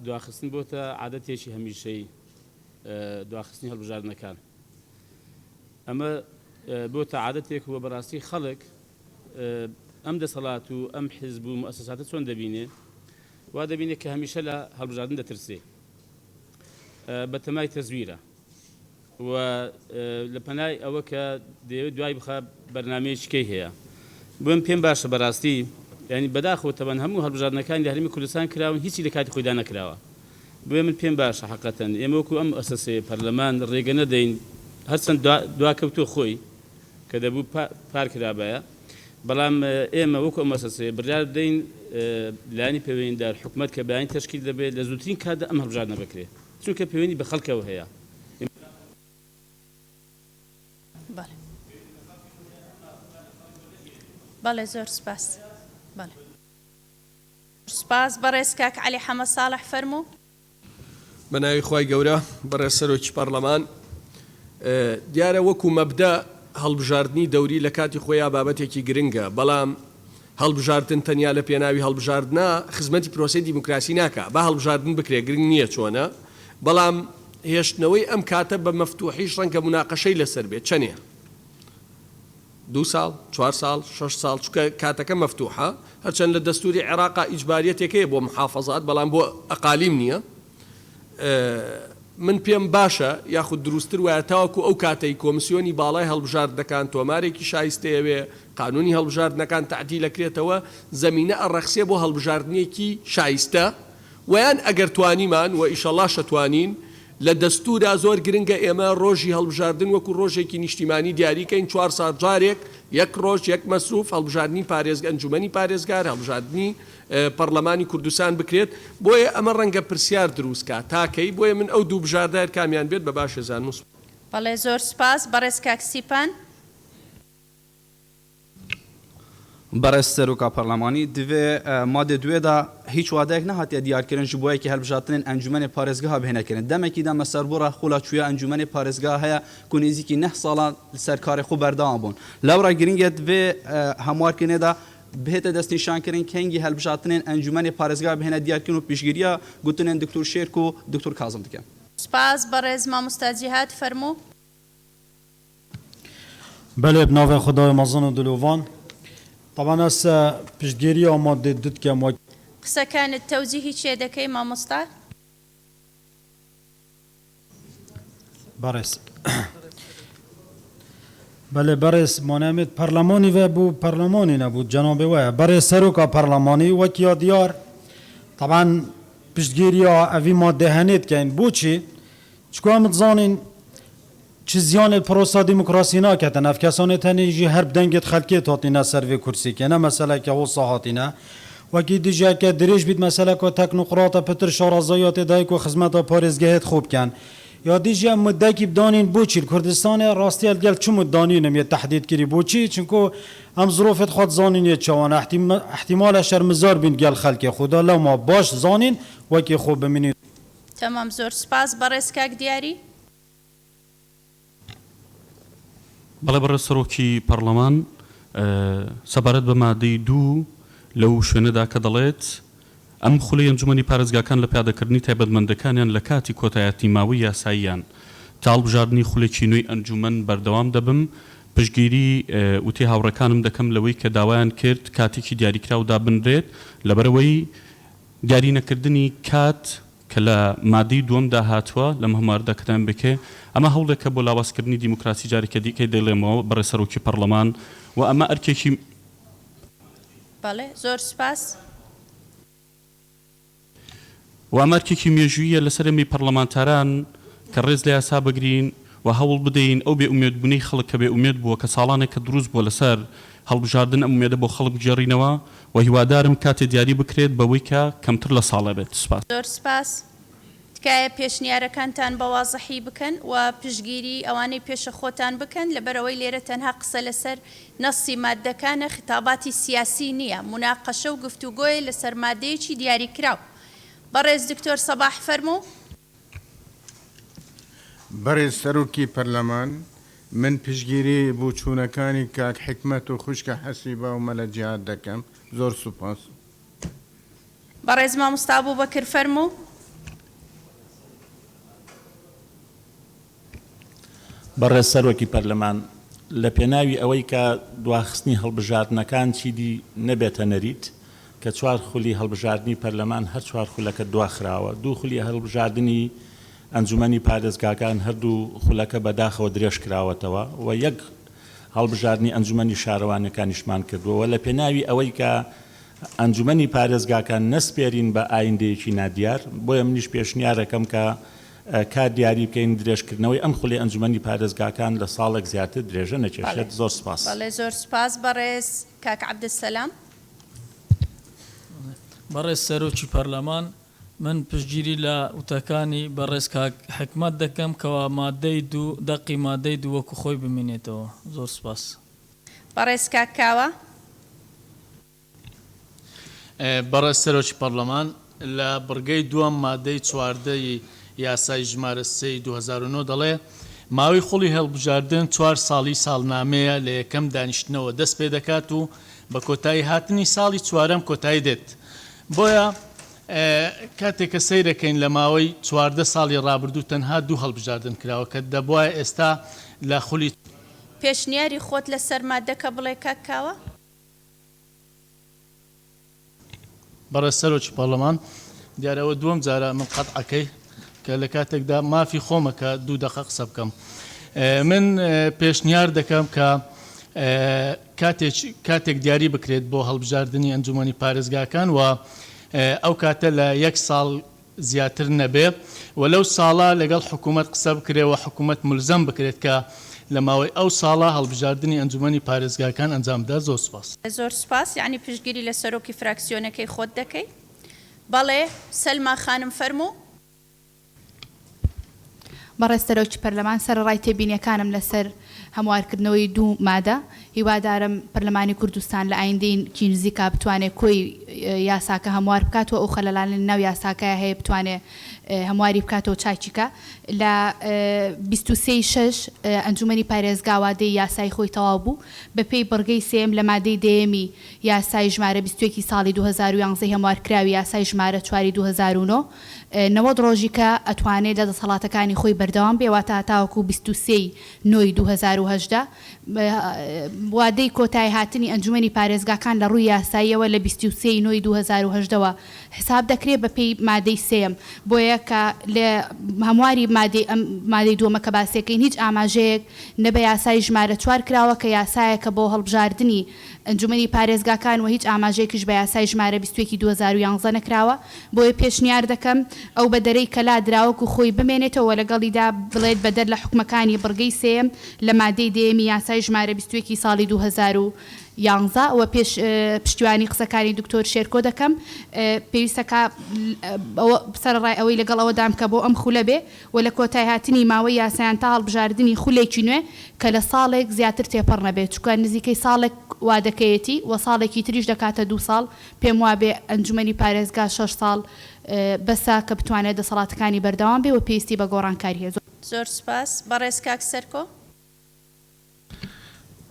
دواخستن بۆتە عادەتێکی هەمیشەی دواخستنی هەڵبژاردنەکان. ئەمە بۆتە عادەتێک و بەڕاستی خەڵک ئەم دەسەڵات و ئەم حیزب و مؤسساتە چۆن دەبینێ وا دەبینێت کە هەمیشە لە هەڵبژاردن دەترسێ بە تەمای تەزویرە و لە پەنای ئەوە کە دەیەوێت دوای بخە بەرنامەیەکەی هەیە بۆم پێم باشە بەڕاستی ینی بەداخەوە تەبەن هەموو هەڵبژاردنەکانی لە هەرێمی کوردستان کراون هیچی لە کاتی خۆیدا نەکراوە بۆیە من پێم باشە حەقەتەن ئێمە وەکو ئەم ئەسەسەیە پەرلەمان ڕێگە نەدەین هەرچەند دواکەوتۆ خۆی کە دەبوو پارکرابایە بەڵام ئێمە وەکو ئەم ئەسەسەیە بڕیار بدەین لایانی پەیوەندیدار حکومەت کە بەیانی تەشکیل دەبێت لە زووترین کاتدا ئەم هەڵبژاردنە بکرێت چونکە پەیوەندی بە خەڵکەوە هەیە. بەڵێ زۆر سپاس. بەڵێ سپاس بەڕێز کاک عەلی حەمە ساڵح فەرموو. بە ناوی خی گەورە بەڕێز سەرۆکی پەرلەمان دیارە وەکو مەبدە هەڵبژاردننی دەوری لە کاتی خۆیان بابەتێکی گرنگە بەڵام هەڵبژاردن تەنیا لە پێناوی هەڵبژاردنە خزمەتی پرۆسی دیموکراسی ناکە با هەڵبژاردن بکرێ گرنگ نییە چۆنە بەڵام هێشتنەوەی ئەم کاتە بە مەفتوحیش ڕەنگە مناقەشەی لەسەر بێت چەندە 2 ساڵ 4 ساڵ 6 ساڵ چکە کاتەکە مەفتوحە هەرچەند لە دەستوری عێراقا ئیجباریەتێکەیە بۆ محافەزات بەڵام بۆ ئەقالیم نییە من پێم باشە یاخود دروستتر وایە تاوەکو ئەو کاتەی کۆمسیۆنی باڵای هەڵبژاردنەکان تۆمارێکی شایستەیەوێ قانونی هەڵبژاردنەکان تعدیل دەکرێتەوە زەمینە ئەڕەخسێ بۆ هەڵبژاردنێکی شایستە ویان ئەگەر توانیمان و ئیشەڵا شەتوانین لە دەستورا زۆر گرنگە ئێمە ڕۆژی هەڵبژاردن وەکو ڕۆژێکی نیشتیمانی دیاریکەین 4 ساڵ جارێک یەک ڕۆژ یەک مەسروف هەڵبژاردننی ئەنجومەنی پارێزگار هەڵبژاردننی پەرلەمانی کوردستان بکرێت بۆیە ئەمە ڕەنگە پرسیار دروستکە تاکەی بۆیە من ئەو دوو بژاردار کامیان بێت بە باشە زانوس. بەڵێ زۆر سپاس بەڕێز کاک سیپان. بەڕێز سەرۆکا پەرلەمانی divê madê duê da هیچ وادەیەک نەهاتیە دیارکردن ji بۆ یەکی هەڵبژاردنên ئەنجومەنê پارێزگەها بهێنەکردن دەمێکی دا مەسەربوڕە خوڵا چوویە ئەنجومەنê پارێزگا هەیە ku nêzîkî 9 ساڵان لەسەر karê xwe berdewam bûn lewra giringê divê hemwarkirinê da bihête destnîşankirin kengî هەڵبژاردنên ئەنجومەنê پارێزگا bihêne diyarkirin û piştgiriya gotinên Dr. Şêrk û Dr. Kazım dikin. سپاس بەڕێز مامۆستا جیهاد فەرموو. بله بناوی خدای مزن و دلوان طبعا از پشتگیری آماده دید که ما قسەکانت تەوزیهی چێ دەکەی مامۆستا؟ برس بله برس مانمید پرلمانی و بو پرلمانی نبود جناب و برس سروکا پرلمانی و کیا دیار طبعا پشتگیری اوی ماده هنید که این بو چی چکو هم تزانین چه زیان پروسا دموکراسی ناکتن اف کسانی تنیجی هر بدنگت خلقی تاتینا سروی کرسی که نه مثلا که هو صحاتینا وکی دیجا که دریش بید مثلا که تکنوقرات پتر شارازایات دای که خدمت پارێزگاهت خوب کن یا دیجا مدتی که بدانین بوچی کردستان راستی الگل چه مدانینم یه تحدید کری بوچی چونکو هم ظروفت خود زانین یه چوان احتمال شرمزار بین گل خلق خدا لو ما باش زانین وکی خوب بمینید. تمام زۆر سپاس بەڕێز کاک دیاری. بەڵێ بەڕێز سەرۆکی پەرلەمان سەبارەت بە مادەی 2 لەو شوێنەدا کە دەڵێت ئەم خولی ئەنجومەنی پارێزگاکان لە پیادەکردنی تایبەتمەندەکانیان لە کاتی کۆتایەتی ماوەی یاساییان تا هەڵبژاردننی خولێکی نوێی ئەنجومەن بەردەوام دەبم پشتگیری وتی هاوڕەکانم دەکەم لەوەی کە داوایان کرد کاتێکی دیاریکراودا بنرێت لەبەرەوەی دیاری نەکردنی کات کە لە مادەی دووەمدا هاتووە لەم هەمواردەکەتان بکێ ئەمە هەوڵێکە بۆ لاوازکردنی دیموکراسی جارێکە دیکەی دەڵێمەوە بەڕێ سەرۆکی پەرلەمان و ئەمە ئەرکێکی بەڵێ زۆر سپاس و ئەمەرکێکی مێژوویە لەسەر ئەمی پەرلەمانتاران کە ڕێز لە یاسا بگرین و هەوڵ بدەین ئەو بێ ئومێدبوونەی خەڵک کە بێ ئومێد بووە کە ساڵانێک کە دروست بووە لەسەر هەڵبژاردن ئەم ئومێدە بۆ خەڵک بجێڕینەوە و هیوادارم کاتێ دیاری بکرێت بەوەی کە کەمتر لە ساڵە بێت. سپاس. زۆر سپاس. تکایە پێشنیارەکانتان بە وازەحی بکەن و پشتگیری ئەوانەی پێشە خۆتان بکەن لەبەرەوەی لێرە تەنها قسە لەسەر نەسی مادەکانە خیتاباتی سیاسی نییە مناقەشە و گفتوگۆی لەسەر مادەیەکی دیاریکراو. بەڕێز دکتۆر سەباح فەرموو. بەڕێز سەرۆکی پەرلەمان من پشتگیری بۆ چوونەکانی کاک حکمەت و خوشکە حەسیبە و مەلە جیهاد دەکەم. زۆر سوپاس. بەڕێز مامۆستا ئەبوبەکر فەرموو. بەڕێز سەرۆکی پەرلەمان لە پێناوی ئەوەی کە دواخستنی هەڵبژاردنەکان چیدی نەبێتە نەریت کە چوار خولی هەڵبژاردننی پەرلەمان هەر چوار خولەکە دواخراوە دوو خولی هەڵبژاردننی ئەنجومەنی پارێزگاکان هەردوو خولەکە بەداخەوە درێژ کراوەتەوە و یەک هەڵبژاردننی ئەنجومەنی شارەوانەکانیشمان کردووە لە پێناوی ئەوەی کە ئەنجومەنی پارێزگاکان نەسپێرین بە ئایندەیەکی نادیار بۆیە منیش پێشنیارەکەم کە کار دیاری بکەین درێژکردنەوەی ئەم خولی ئەنجومەنی پارێزگاکان لە ساڵێک زیاتر درێژە نەچێشێت. زۆر سپاس. بەڵێ زۆر سپاس. بەڕێز کاک عەبدولسەلام. بەڕێز سەرۆکی پەرلەمان من پشتگیری لە وتەکانی بەڕێز کاک حکمەت دەکەم کەوا مادەی دوو دەقی مادەی دوو وەکو خۆی بمێنێتەوە. زۆر سپاس. بەڕێز کاک کاوە. بەڕێز سەرۆکی پەرلەمان لە بڕگەی دووەم مادەی چواردەی یاسای ژمارە 3 2009 دەڵێ ماوەی خوڵی هەڵبژاردن 4 ساڵی ساڵنامەیە لە یەکەم دانیشتنەوە دەست پێ دەکات و بە کۆتایی هاتنی ساڵی چوارەم کۆتایی دێت. بۆیە کاتێک کە سەیرەکەین لە ماوەی 14 ساڵی ڕابردوو تەنها دوو هەڵبژاردن کراوە کە دەبواە ئێستا لە خولی پێشنیاری خۆت لەسەر مادەکە بڵێ کاک کاوە. بەڕێز سەرۆکی پەرلەمان دیارەوە دووەم جارە من قەتعەکەی کە لە کاتێکدا مافی خۆمەکە 2 دقیقە قسە بکەم. من پێشنیار دەکەم کە کاتێک دیاری بکرێت بۆ هەڵبژاردننی ئەنجومەنی پارێزگاکان و ئەو کاتە لە 1 ساڵ زیاتر نەبێ و لەو ساڵە لەگەڵ حکوومەت قسە بکرێت و حکوومەت ملزەم بکرێت کە لە ماوەی ئەو ساڵە هەڵبژاردننی ئەنجومەنی پارێزگاکان ئەنجامدا. زۆر سپاس. زۆر سپاس. یعنی پشتگیری لە سەرۆکی فراکسیۆنەکەی خۆت دەکەی. بەڵێ سەلما خانم فەرموو. بەڕێز سەرۆکی پەرلەمان سەرڕای تێبینیەکانم لەسەر هەموارکردنەوەی دوو مادە هیوادارم پەرلەمانی کوردستان لە ئایندەیەکی نزیکا بتوانێت کۆی یاساکە هەموار بکاتەوە ئەو خەلەلانە ناو یاساکە هەیە بتوانێت هەمواری بکاتەوە چاکیکە لە 23/6 ئەنجومەنی پارێزگاوادەی یاسای خۆی تەواو بوو بە پێی بڕگەی سێم لە مادەی دەیەمی یاسای ژمارە 21 ساڵی 2011 هەموارکراوی یاسای ژمارە 4 2009 90 ڕۆژی کە ئەتوانێت لە دەسەڵاتەکانی خۆی بەردەوام بێواتە تاوەکو 23 نۆی 2010 وادەی کۆتایی هاتنی ئەنجومەنی پارێزگاکان لە ڕووی یاساییەوە لە 23 نۆی 2010ەوە حساب دەکرێت بە پێی مادەی سێم بۆیە کە لە هەمواری مادەی دووەمە کە باسیەکەین هیچ ئاماژەیەک نەبە یاسای ژمارە 4 کراوە کە یاسایەکە بۆ هەڵبژاردننی ئەنجومەنی پارێزگاکان و هیچ ئاماژەیەکیش بە یاسای ژمارە 21 2011 نەکراوە بۆیە پێشنیار دەکەم ئەو بە دەرەی کەلا دراوەک و خۆی بمێنێتەوە لەگەڵیدا بڵێت بەدەر لە حکومەکانی بڕگەی سێم لە مادەی دێمی یاسای ژمارە 21 ساڵی 2011 و پشتیوانی قسەکانی دکتۆر شێرکۆ دەکەم پێویستەکە سەرڕای ئەوەی لەگەڵ ئەوەدام کە بۆ ئەم خولە بێ و لە کۆتای هاتنی ماوەی یاسایان تا هەڵبژاردننی خولێکی نوێ کە لە ساڵێک زیاتر تێپەڕ نەبێت چکە نزیکەی ساڵێک وادەکەیەتی و ساڵێکی تریش دەکاتە 2 ساڵ پێم وابێ ئەنجومەنی پارێزگا 6 ساڵ بەسا کە بتوانێت دەسەڵاتەکانی بەردەوام بێ و پێویستی بە گۆڕانکاری هەیە. زۆر سپاس. بەڕێز کاک سەرکۆ.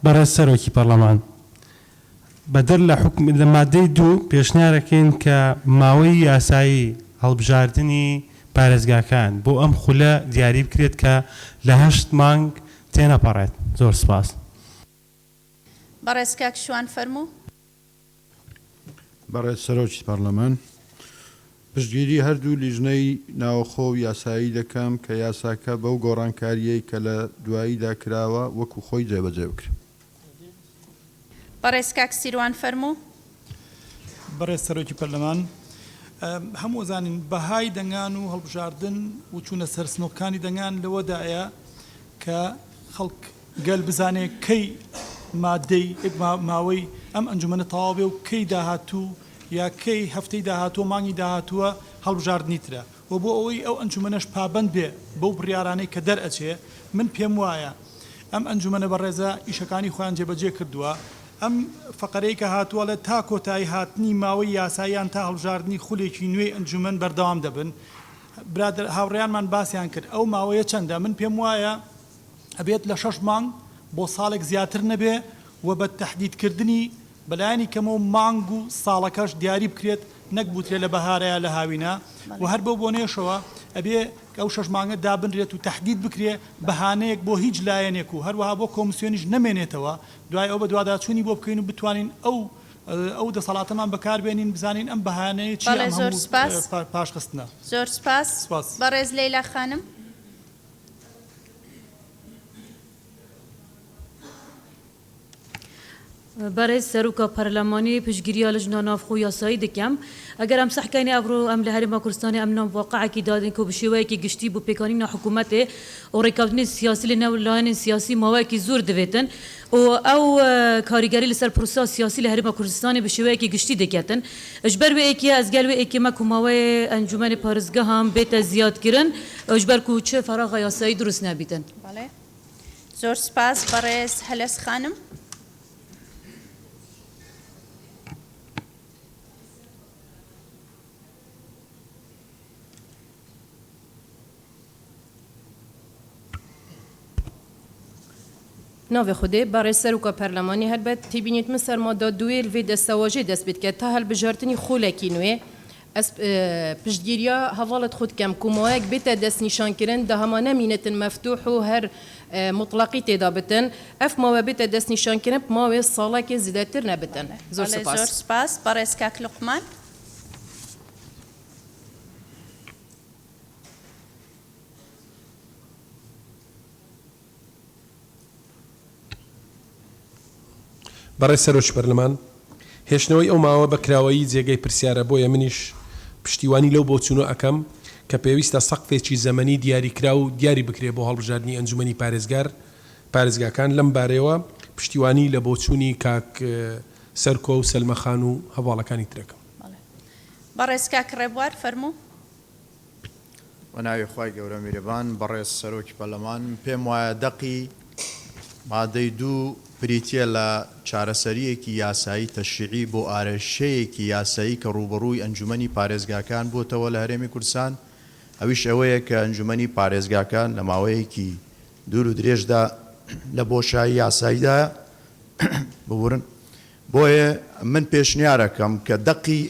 بەڕێز سەرۆکی پەرلەمان بەدەر لە مادەی 2 پێشنیارەکەین کە ماوەی یاسایی هەڵبژاردننی پارێزگاکان بۆ ئەم خولە دیاری بکرێت کە لە 8 مانگ تێنەپەڕێت. زۆر سپاس. بەڕێز کاک شوان فەرموو. بەڕێز سەرۆکی پەرلەمان پشتگیری هەردوو لیژنەی ناوخۆ و یاسایی دەکەم کە یاساکە بەو گۆڕانکاریەی کە لە دواییدا کراوە وەکو خۆی جێبەجێ بکرێت. بەڕێز کاک سیروان فەرموو. بەڕێز سەرۆکی پەرلەمان هەموو زانین بەهای دەنگان و هەڵبژاردن و چوونە سەرسنۆکانی دەنگان لەوەدایە کە خەڵک گەل بزانێ کەی مادەی ماوەی ئەم ئەنجومەنە تەواو بێ و کەی داهاتوو یا کەی هەفتەی داهاتوە مانگی داهاتووە هەڵبژاردنی ترە و بۆ ئەوەی ئەو ئەنجومەنەش پابند بێ بەو بڕیارانەی کە دەرئەچێ من پێم وایە ئەم ئەنجومەنە بەڕێزە ئیشەکانی خۆیان جێبەجێ کردووە. ئەم فقرەی کە هاتووە لە تا کۆتایی هاتنی ماوەی یاساییان تا هەڵبژاردننی خولێکی نوێی ئەنجومەن بەردەوام دەبن. برادر هاوڕێیانمان باسییان کرد ئەو ماوەیە چەندە من پێم وایە ئەبێت لە 6 مانگ بۆ ساڵێک زیاتر نەبێ و بە تەحدیدکردنی بەلایانی کەمەوە مانگ و ساڵەکەش دیاری بکرێت نەک بوترێ لە بەهارەیە لە هاوینە و هەر بەو بۆنێشەوە ئەبێ ئەو 6 مانگە دابنرێت و تەحدید بکرێ بەهانەیەک بۆ هیچ لایەنێک و هەروەها بۆ کۆمسیۆنیش نەمێنێتەوە دوای ئەو بە دوواداچوونی بۆ بکەین و بتوانین ئەو دەسەڵاتەمان بەکاربێنین بزانین ئەم بەهانەیە چی پاشخستنە. زۆر سپاس. بەڕێز لەیلا خانم. برای سروکا پارلمانی پشگیری لجنه نافخو یاسایی دکم اگر هم صح کنی ابرو ام لهرم کردستانی ام نام واقعی که دادن که بشوی که گشتی بو پیکانی حکومت و رکابنی سیاسی لنو لاین سیاسی موای که زور دویتن او کارگری لسر پروسه سیاسی لهرم کردستانی بشوی که گشتی دکتن اجبر و اکی از گل و اکی ما کوماوی انجمن پارزگاه هم بیت زیاد کردن اجبر کو چه فراغ یاسایی درست نبیدن. بله. زور سپاس برای هلس خانم. ناو خوده برای سروکا پارلمانی هر بد تبینیت مصر ماده دویل و دستواجه دست بید که تا هل بجارتنی خولکی نوی از پشتگیریا حوالت خود کم کماک بیت دست نشان کردن ده همان مینت مفتوح و هر مطلقی تدابتن اف ما بیت دست نشان کردن ما و سالا که زیادتر نبتن. زور سپاس. زور سپاس برای اسکاک لقمان. بەڕێز سەرۆکی پەرلەمان هێشتنەوەی ئەو ماوە بەکراوەیی جێگەی پرسیارە بۆیە منیش پشتیوانی لەو بۆچوونە ئەەکەم کە پێویستە سەقفێکی زەمەنی دیاریکرا و دیاری بکرێ بۆ هەڵبژاردننی ئەنجومەنی پارێزگاکان لەم بارەوە پشتیوانی لە بۆچوونی کاک سەرکۆ و سەلمەخان و هەواڵەکانی ترەکەم. بەڕێز کاک ڕێبوار فەرموو. وەناوی خوای گەورە میرەبان بەڕێز سەرۆکی پەرلەمان پێم وایە دەقی مادەی 2 پریتە لە چارەسەریەکی یاسایی تەشریعی بۆ ئارێژەیەکی یاسایی کە ڕوبەڕووی ئەنجومەنی پارێزگاکان بۆتەوە لە هەرێمی کوردستان ئەویش ئەوەیە کە ئەنجومەنی پارێزگاکان لە ماوەیەکی دوور و درێژدا لە بۆشایی یاساییدا ببورن بۆیە من پێشنیارەکەم کە دەقی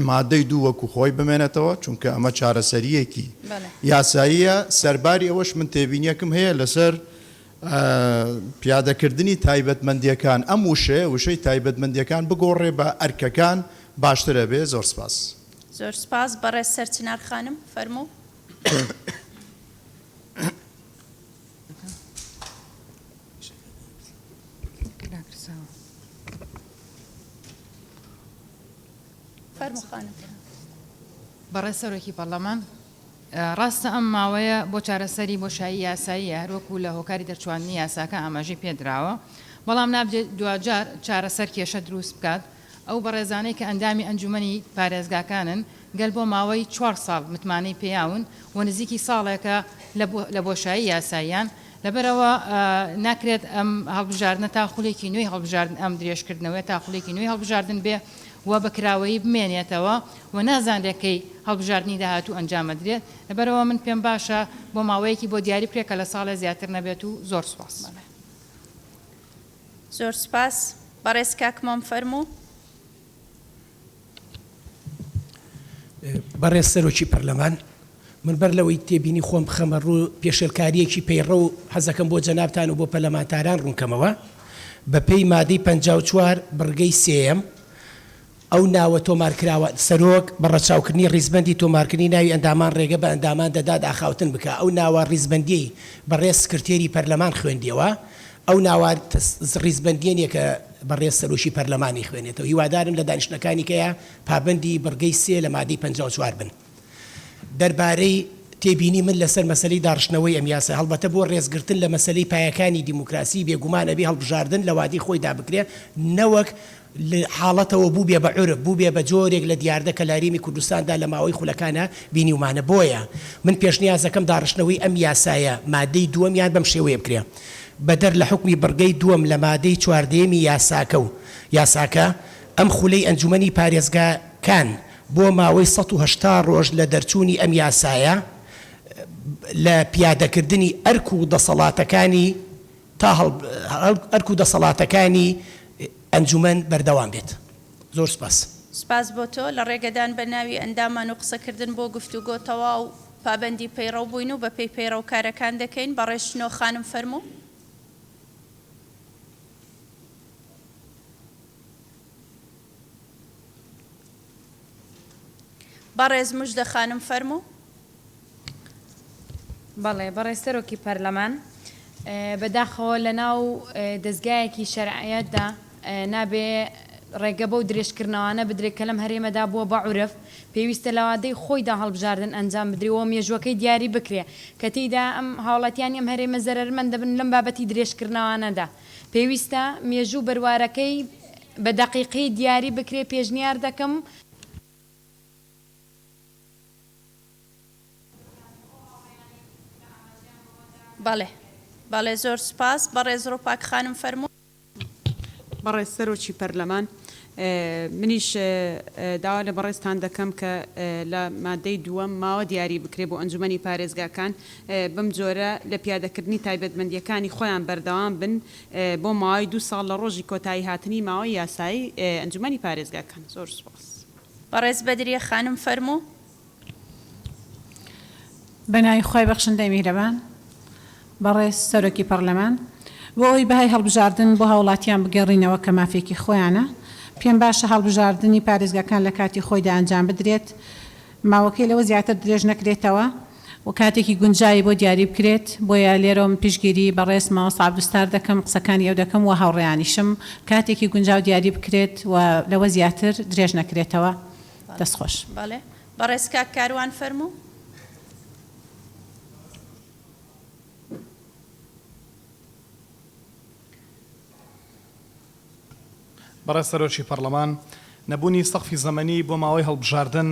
مادەی 2 وەکو خۆی بمێنێتەوە چونکە ئەمە چارەسەریەکی یاساییە سەرباری ئەوەش من تێبینیەکم هەیە لەسەر پیادەکردنی تایبەتمەندیەکان ئەم وشەی تایبەتمەندیەکان بگۆڕێ بە ئەرکەکان باشترە بێ. زۆر سپاس. زۆر سپاس بەڕێز سەرچنار خانم فەرموو. فەرموو خانم. بەڕێز سەرۆکی پەرلەمان ڕاستە ئەم ماوەیە بۆ چارەسەری بۆشایی یاساییە هەروەکو لە هۆکاری دەرچوانی یاساکە ئاماژەی پێدراوە بەڵام نابێت دوجار چارەسەر کێشە دروست بکات ئەو بەڕێزانەی کە ئەندامی ئەنجومەنی پارێزگاکانن گەل بۆ ماوەی 4 ساڵ متمانەی پێیاون و نزیکی ساڵێکە لە بۆشایی یاساییان لەبەرەوە ناکرێت ئەم هەڵبژاردنە تا خولێکی نوێی هەڵبژاردن ئەم درێژکردنەوەی تا خولێکی نوێی هەڵبژاردن بێ و بەکراوەیی بمێنێتەوە و نازانێکەکەی هەڵبژاردننی داهاتوو ئەنجامەدرێت لەبەرەوە من پێم باشە بۆ ماوەیەکی بۆ دیاری بکرێت کە لە ساڵە زیاتر نەبێت و زۆر سوپاس. زۆر سپاس بەڕێز کاکمام فەرموو. بەڕێز سەرۆکی پەرلەمان من بەر لەوەی تێبینی خۆم بخەمە ڕوو پێشێلکاریەکی پەیڕە و حەزەکەم بۆ جەنابتان و بۆ پەرلەمانتاران ڕوونکەمەوە بە پێی مادەی 54 بڕگەی سێم ئەو ناوە تۆمارکراوە سەرۆک بە ڕەچاوکردنی ڕیزبەندی تۆمارکردنی ناوی ئەندامان ڕێگە بە ئەندامان دەدات ئاخاوتن بکە ئەو ناوە ڕیزبەندی بەڕێز سکرتێری پەرلەمان خوێندیەوە ئەو ناوە ڕیزبەندیەنێ کە بەڕێز سەرۆکی پەرلەمانی خوێنێتەوە هیوادارم لە دانیشتەکانی کەیە پابندی بڕگەی سێ لە مادەی 54 بن. دەربارەی تێبینی من لەسەر مەسلەی داڕشتنەوەی ئەم یاسا هەڵبەتە بۆ ڕێزگرتن لە مەسلەی پایەکانی دیموکراسی بێگومانە بێ هەڵبژاردن لە وادی خۆیدا بکرێ نەوەک حاڵەتەوە بوو بێ بە عورف بوو بێ بە جۆرێک لە دیاردە کە لاریمی کوردستاندا لە ماوەی خولەکانە بینیومانە بۆیە من پێشنیازەکەم داڕشتنەوەی ئەم یاسایە مادەی دووەمیان بەم شێوەیە بکرێ بەدەر لە حکمی بڕگەی دووەم لە مادەی 14 یاساکە و یاساکە ئەم خولەی ئەنجومەنی پارێزگاکان بۆ ماوەی 180 ڕۆژ لە دەرچوونی ئەم یاسایە لە پیادەکردنی ئەرک و دەسەڵاتەکانی تا ئەرک و دەسەڵاتەکانی ئەنجومەن بەردەوام بێت. زۆر سپاس. سپاس بۆ تۆ لە ڕێگەدان بە ناوی ئەندامان و قسەکردن بۆ گفتوگۆ تەواو پابەندی پەیڕەو بووین و بە پێی پەیڕەو کارەکان دەکەین. بەڕێژنۆ خانم فەرموو. بەڕێز موژدە خانم فەرموو. بەڵێ بەڕێز سەرۆکی پەرلەمان بەداخەوە لە ناو دەستگایەکی شەرعیەتدا نابێ ڕێگە بەو درێژکردنەوانە بدرێت کە لەم هەرێمەدا بووە بە عورف پێویستە لەوادەی خۆیدا هەڵبژاردن ئەنجام بدرێەوە مێژوەکەی دیاری بکرێ کە تێیدا ئەم هاوڵاتیانی ئەم هەرێمە زەرمەند دەبن لەم بابەتی درێژکردنەوانەدا پێویستە مێژوو بەروارەکەی بە دەقیقەی دیاری بکرێ پێشنیار دەکەم. بەڵێ بەڵێ زۆر سپاس. بەڕێز ڕۆپاک خانم فەرموو. بەڕێز سەرۆکی پەرلەمان منیش داوا لە بەڕێزتان دەکەم کە لە مادەی دووەم ماوە دیاری بکرێ بۆ ئەنجومەنی پارێزگاکان بەم جۆرە لە پیادەکردنی تایبەتمەندیەکانی خۆیان بەردەوام بن بۆ ماوەی 2 ساڵ لە ڕۆژی کۆتایی هاتنی ماوەی یاسایی ئەنجومەنی پارێزگاکان. زۆر سپاس. بەڕێز بەدریە خانم فەرموو. بەناوی خۆی بەخشندەی میهرەبان بەڕێز سەرۆکی پەرلەمان بۆ ئەوی بەهای هەڵبژاردن بۆ هاوڵاتیان بگەڕینەوە کە مافێکی خۆیانە پێم باشە هەڵبژاردننی پارێزگاکان لە کاتی خۆیدا ئەنجام بدرێت ماوەکەی لەوە زیاتر درێژ نەکرێتەوە و کاتێکی گونجایی بۆ دیاری بکرێت بۆیە لێرەوە پشگیری بەڕێز ماوە عەبدولستار دەکەم قسەکانی ئەو دەکەم و هاوڕێیانیشم کاتێکی گونجاو دیاری بکرێت و لەوە زیاتر درێژ نەکرێتەوە. دەستخۆش. بەڵێ بەڕێز کاک کاروان فەرموو. بەڕێز سەرۆکی پەرلەمان نەبوونی سەقفی زەمەنی بۆ ماوەی هەڵبژاردن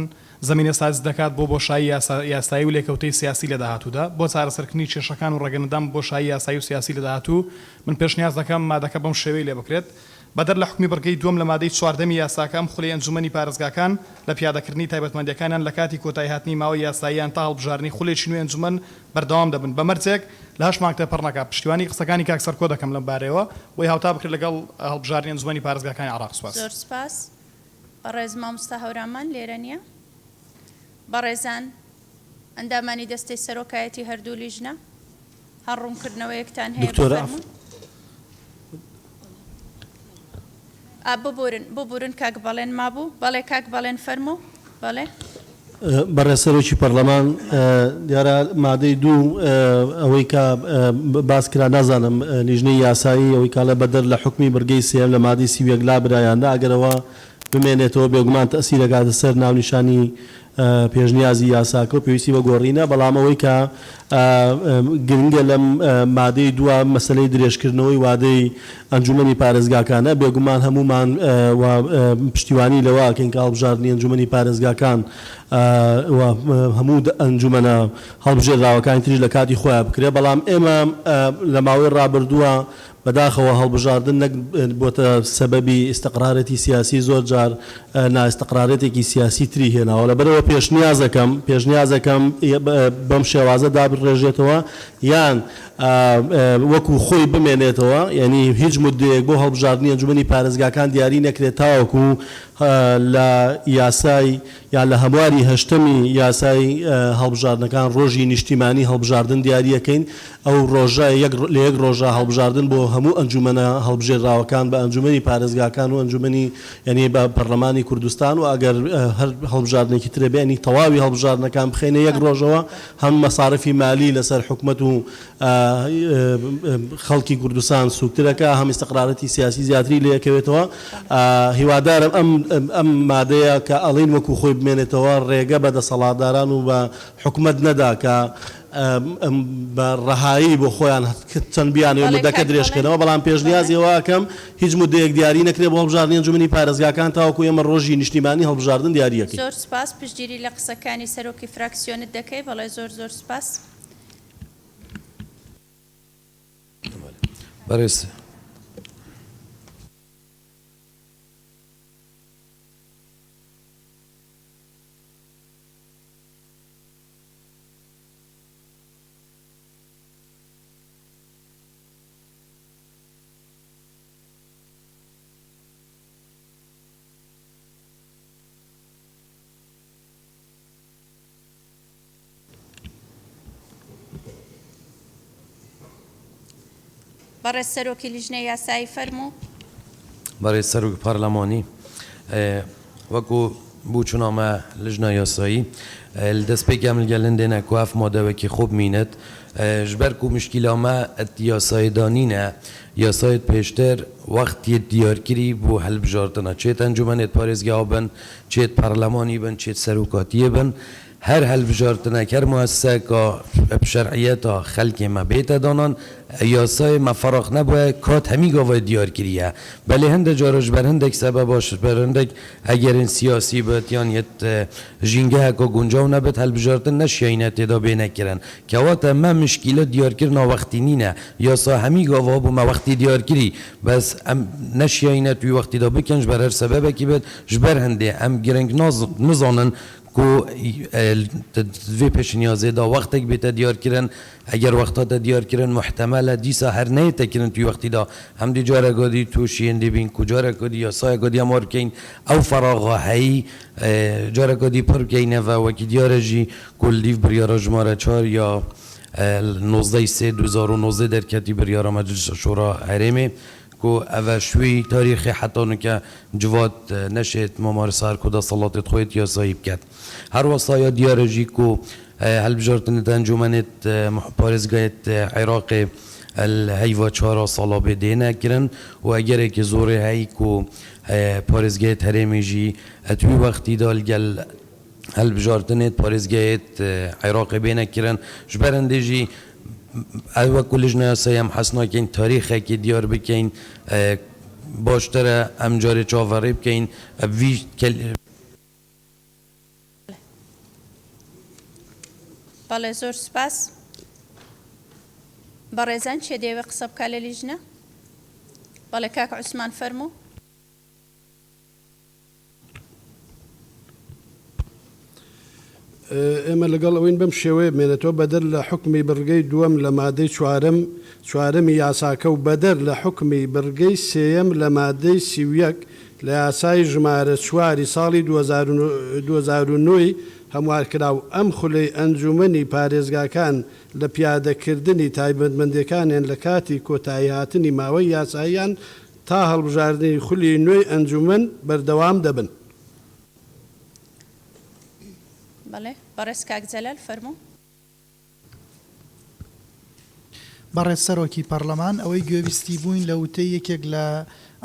زمینە ساز دەکات بۆ بۆشایی یاسایی و لێکەوتەی سیاسی لە داهاتوودا بۆ چارەسەرکردنی کێشەکان و ڕێگەنەدان بۆشایی یاسایی و سیاسی لە داهاتوو من پێشنیاز دەکەم مادەکە بەم شێوەی لێ بکرێت بەدەر لە حکمی بڕگەی دووەم لە مادەی 14 یاساکەم خولەی ئەنجومەنی پارێزگاکان لە پیادەکردنی تایبەتمەندیەکانیان لە کاتی کۆتایی هاتنی ماوەی یاساییان تا هەڵبژاردننی خولێکی نوێی ئەنجومەن بەردەوام دەبن بە مەرجێک لە 8 مانگ تێپەڕ نەکات. پشتیوانی قسەکانی کاک سەرکۆ دەکەم لەم بارەیەوە وی هاوتا بکرێت لەگەڵ هەڵبژاردننی ئەنجومەنی پارێزگاکانی عێراق. سپاس. زۆر سپاس. بەڕێز مامۆستا هەورامان لێرە نییە. بەڕێزان ئەندامانی دەستەی سەرۆکایەتی هەردوو لیژنە هەڕوونکردنەوەیەکتان هەیە ببورن کاک بەڵێن مابوو. بەڵێ کاک بەڵێن فەرموو. بەڵێ بەڕێز سەرۆکی پەرلەمان دیارە مادەی دوو ئەوەی کە باس کرا نازانم لیژنەی یاسایی ئەوەی کاڵە بەدەر لە حکمی بڕگەی سێم لە مادەی 31 لا برایاندا ئەگەرەوە بمێنێتەوە بێگومان تەسیر دەکاتە سەر ناونیشانی پێشنیازی یاساکە و پێویستی بە گۆڕینە بەڵام ئەوەی کە گرنگە لەم مادەی دووە مەسلەی درێژکردنەوەی وادەی ئەنجومەنی پارێزگاکانە بێگومان هەمومان پشتیوانی لەوەکەین کە هەڵبژاردننی ئەنجومەنی پارێزگاکان هەموو ئەنجومەنە هەڵبژێردراوەکانی تریش لە کاتی خۆیان بکرێت بەڵام ئێمە لە ماوەی ڕابردووە بەداخەوە هەڵبژاردن نەک بۆتە سەبەبی ئیستقرارەتی سیاسی زۆر جار نائیستقرارەتێکی سیاسی تری هێناوە لەبەرەوە پێشنیازەکەم بەم شێوازە دابڕێژێتەوە یان وەکو خۆی بمێنێتەوە یعنی هیچ مدەیەک بۆ هەڵبژاردننی ئەنجومەنی پارێزگاکان دیاری نەکرێت تاوەکو لە یاسای یا لە هەمواری هەشتمی یاسای هەڵبژاردنەکان ڕۆژی نیشتیمانی هەڵبژاردن دیاریەکەین ئەو ڕۆژە لە یەک ڕۆژە هەڵبژاردن بۆ هەموو ئەنجومەنە هەڵبژێراوەکان بە ئەنجومەنی پارێزگاکان و ئەنجومەنی یعنی بە پەرلەمانی کوردستان و ئەگەر هەر هەڵبژاردنێکی ترە بێنی تەواوی هەڵبژاردنەکان بخێنە یەک ڕۆژەوە هەم مەسارفی مالی لەسەر حکومەت و خەڵکی کوردستان سوکترەکە هەم استقرارەتی سیاسی زیاتری لەیەکەوێتەوە هیوادارم ئەم مادەیە کە ئەڵین وەکو خۆی بمێنێتەوە ڕێگە بە دەسەڵاتداران و بە حکومەت نەدا کە بە ڕەهایی بۆ خۆیان چەند بیانێ مدەکە درێژکەنەوە بەڵام پێشنیازیەوەکەم هیچ مدەیەک دیاری نەکرێت بۆ هەڵبژاردننی ئەنجومەنی پارێزگاکان تاوەکو ئێمە ڕۆژی نیشتیمانی هەڵبژاردن دیاریەکەی. زۆر سپاس پشتگیری لە قسەکانی سەرۆکی فراکسیۆنت دەکەی بەڵێ زۆر سپاس. بەڕێز بەڕێز سەرۆکی لیژنەی یاسایی فەرموو. بەڕێز سەرۆک پارلەمانی وەکو بووچونامە لیژنە یاسایی دەستپێکیان لەگەلندێنە کوواف مادەوەکی خوب مینێت ژبەر و مشکیلامە یاسایدانینە یاسایت پێشتر وەختی دیارکری بۆ هەڵبژاردنە چێت ئەنجومەنێت پارێزگا بن چێت پەرلەمانی بن چێت سەرۆکاتیە بن هەر هەڵبژاردنەک هەر موەسسەکە بشەرعیەتە خەڵکی مە بێتە دانان یاسای مەفەڕاق نەبووە کات هەمی گاوای دیارکریە بەلێ هەندێک جارش بەر هەندێک سەبە باش بەر هەندێک ئەگەرن سیاسی بێت یان یەت ژینگەهەکە گونجاو نەبێت هەڵبژاردن نەشیینە تێدا بێ نەکردن کەواتە مە مشکیلە دیارکردنا وەختی نینە یاسا هەمی گاوا بوومە وەختی دیارکری بەس ئەم نەشیینە توی وەختیدا بکەنج بەر هەر سەبەبێکی بێت ژبەر هەندێ ئەم گرنگ نزانن کو دوی پێشنیازێدا وەختێک بێتە دیارکردن ئەگەر وەختاتە دیارکردن محتەمەلە دیسا هەر نەیەتەکردن توی وەختیدا هەمدی جارەگادی تووشیێن دەبین کو جارەکۆدی یاسایەگادی ئەمار بکەین ئەو فەراغا هەیی جارەگادی پڕ بکەینەوە وەکی دیارەژی کولدیف بریارە ژمارە 4 یا 19 2019 دەرکەتی بریارە مەجلس شورا هەرێمێ کو ئەوە شوێی تاریخی حتانکە جوات نەشێت مامارسار کو دەسەڵاتێت خۆیت یاسایی بکات هەروەسایە دیارەژی کو هەڵبژاردنت ئەنجومەنێت پارێزگایەت عێراقی هەیڤە 4 ساڵا بێدێنەکردن و ئەگەرێکی زۆرێ هەی کو پارێزگایەت هەرێمیژی ئەتوی وەختیدا لەگەل هەڵبژاردنێت پارێزگایەت عێراقی بێنەکردن ژبەر هەندێژی وەکو لیژنە یاسایی ئەم حەسناکەین تاریخێکی دیار بکەین باشترە ئەم جارێ چاوەڕێ بکەین بەڵێ زۆر سپاس بەڕێزان چێ دەیەوێ قسە بکە لە لیژنە بەڵێ کاک عوسمان فەرموو. ئێمە لەگەڵ ئەوین بەم شێوەیە بمێنێتەوە بەدەر لە حکمی بڕگەی دووەم لە مادەی چوارەمی یاساکە و بەدەر لە حکمی بڕگەی سێیەم لە مادەی 31 لە یاسای ژمارە 4 ساڵی 2009 هەموارکراو ئەم خولەی ئەنجومەنی پارێزگاکان لە پیادەکردنی تایبەتمەندەکانیان لە کاتی کۆتایی هاتنی ماوەی یاساییان تا هەڵبژاردننی خولی نوێی ئەنجومەن بەردەوام دەبن. بەڵێ بەڕێز کاک جەلال فەرموو. بەڕێز سەرۆکی پەرلەمان ئەوەی گوێویستی بووین لە وتەی یەکێک لە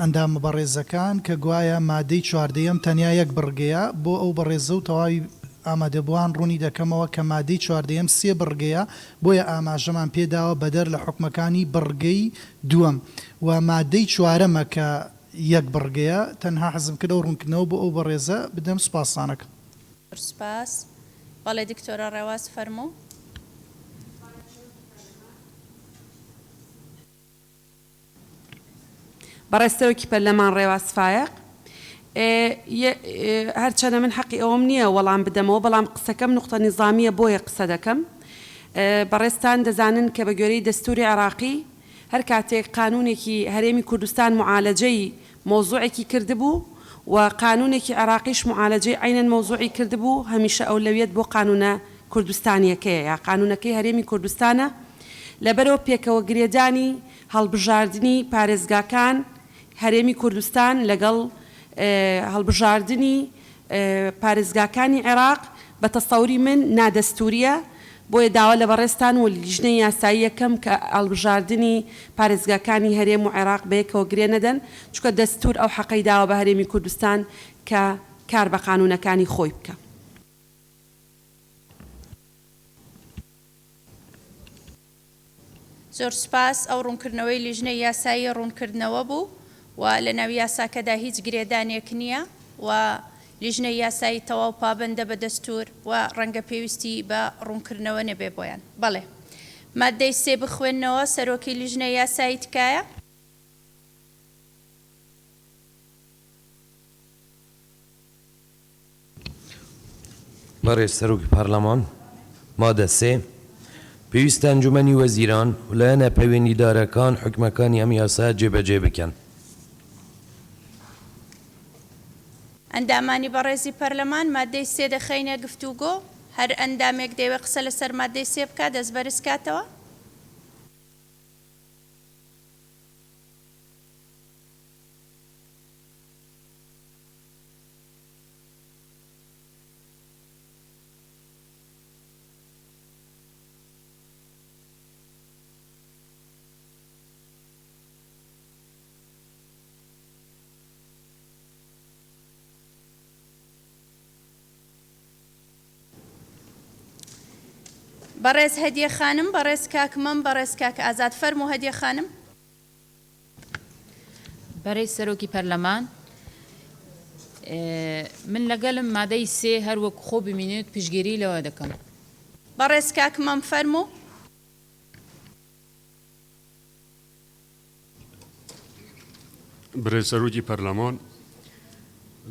ئەندامە بەڕێزەکان کە گوایە مادەی 14 تەنیا یەک بڕگەیە بۆ ئەو بەڕێزە و تەواوی ئامادەبووان ڕوونی دەکەمەوە کە مادەی 14 3 بڕگەیە بۆیە ئاماژەمان پێداوە بەدەر لە حکومەکانی بڕگەی دووەم و مادەی 4ەمە کە یەک بڕگەیە تەنها حەزم کردە و ڕوونکردنەوە بۆ ئەو بەڕێزە بدەم سوپاسانەکە. سپاس بەڵێ دکتۆرە ڕێواز فەرموو. بەڕێستەوەکی پەرلەمان ڕێواز فایق هەرچەنە من حەقی ئەوم نییە وەڵام بدەمەوە بەڵام قسەکەم نوقتە نیزامیە بۆیە قسە دەکەم بەڕێستان دەزانن کە بە گوێرەی دەستوری عێراقی هەر کاتێک قانونێکی هەرێمی کوردستان معالەجەی مۆزوعێکی کردبوو و قانونێکی عێراقیش معالەجەی عینەن مۆزوعی کردبوو هەمیشە ئەولەویەت بۆ قانونە کوردستانیەکەیە یا قانونەکەی هەرێمی کوردستانە لەبەرەوە پێکەوە گرێدانی هەڵبژاردننی پارێزگاکان هەرێمی کوردستان لەگەڵ هەڵبژاردننی پارێزگاکانی عێراق بە تەسەوری من نادەستوریە بۆیە داوا لە بەڕێستان و لیژنەی یاسایی یەکەم کە هەڵبژاردننی پارێزگاکانی هەرێم و عێراق بەیەکەوە گرێ نەدەن چونکە دەستور ئەو حەقەی داوە بە هەرێمی کوردستان کە کار بە قانونەکانی خۆی بکە. زۆر سپاس ئەو ڕوونکردنەوەی لیژنەی یاسایی ڕوونکردنەوە بوو و لە ناوی یاساکەدا هیچ گرێدانێک نییە و لیژنەی یاسایی تەواو پابندە بە دەستور و ڕەنگە پێویستی بە ڕوونکردنەوە نەبێ بۆیان. بەڵێ مادەی سێ بخوێنەوە سەرۆکی لیژنەی یاسایی تکایە. بەڕێز سەرۆکی پەرلەمان مادە سێ پێویستە ئەنجومەنی وەزیران و لایەنە پەیوەندیدارەکان حکومەکانی ئەم یاسایە جێبەجێ بکەن. ئەندامانی بەڕێزی پەرلەمان مادەی سێ دەخەینە گفتوگۆ هەر ئەندامێک دەیوێت قسە لەسەر مادەی سێ بکات دەست بەرز کاتەوە. بەڕێز هەدیە خانم بەڕێز کاکمەم بەڕێز کاک ئازاد فەرموو هەدیە خانم. بەڕێز سەرۆکی پەرلەمان من لەگەڵم مادەی سێ هەر وەک خۆ ببینێت پشتگیری لەوە دەکەم. بەڕێز کاکمەم فەرموو. برێز سەرۆکی پەرلەمان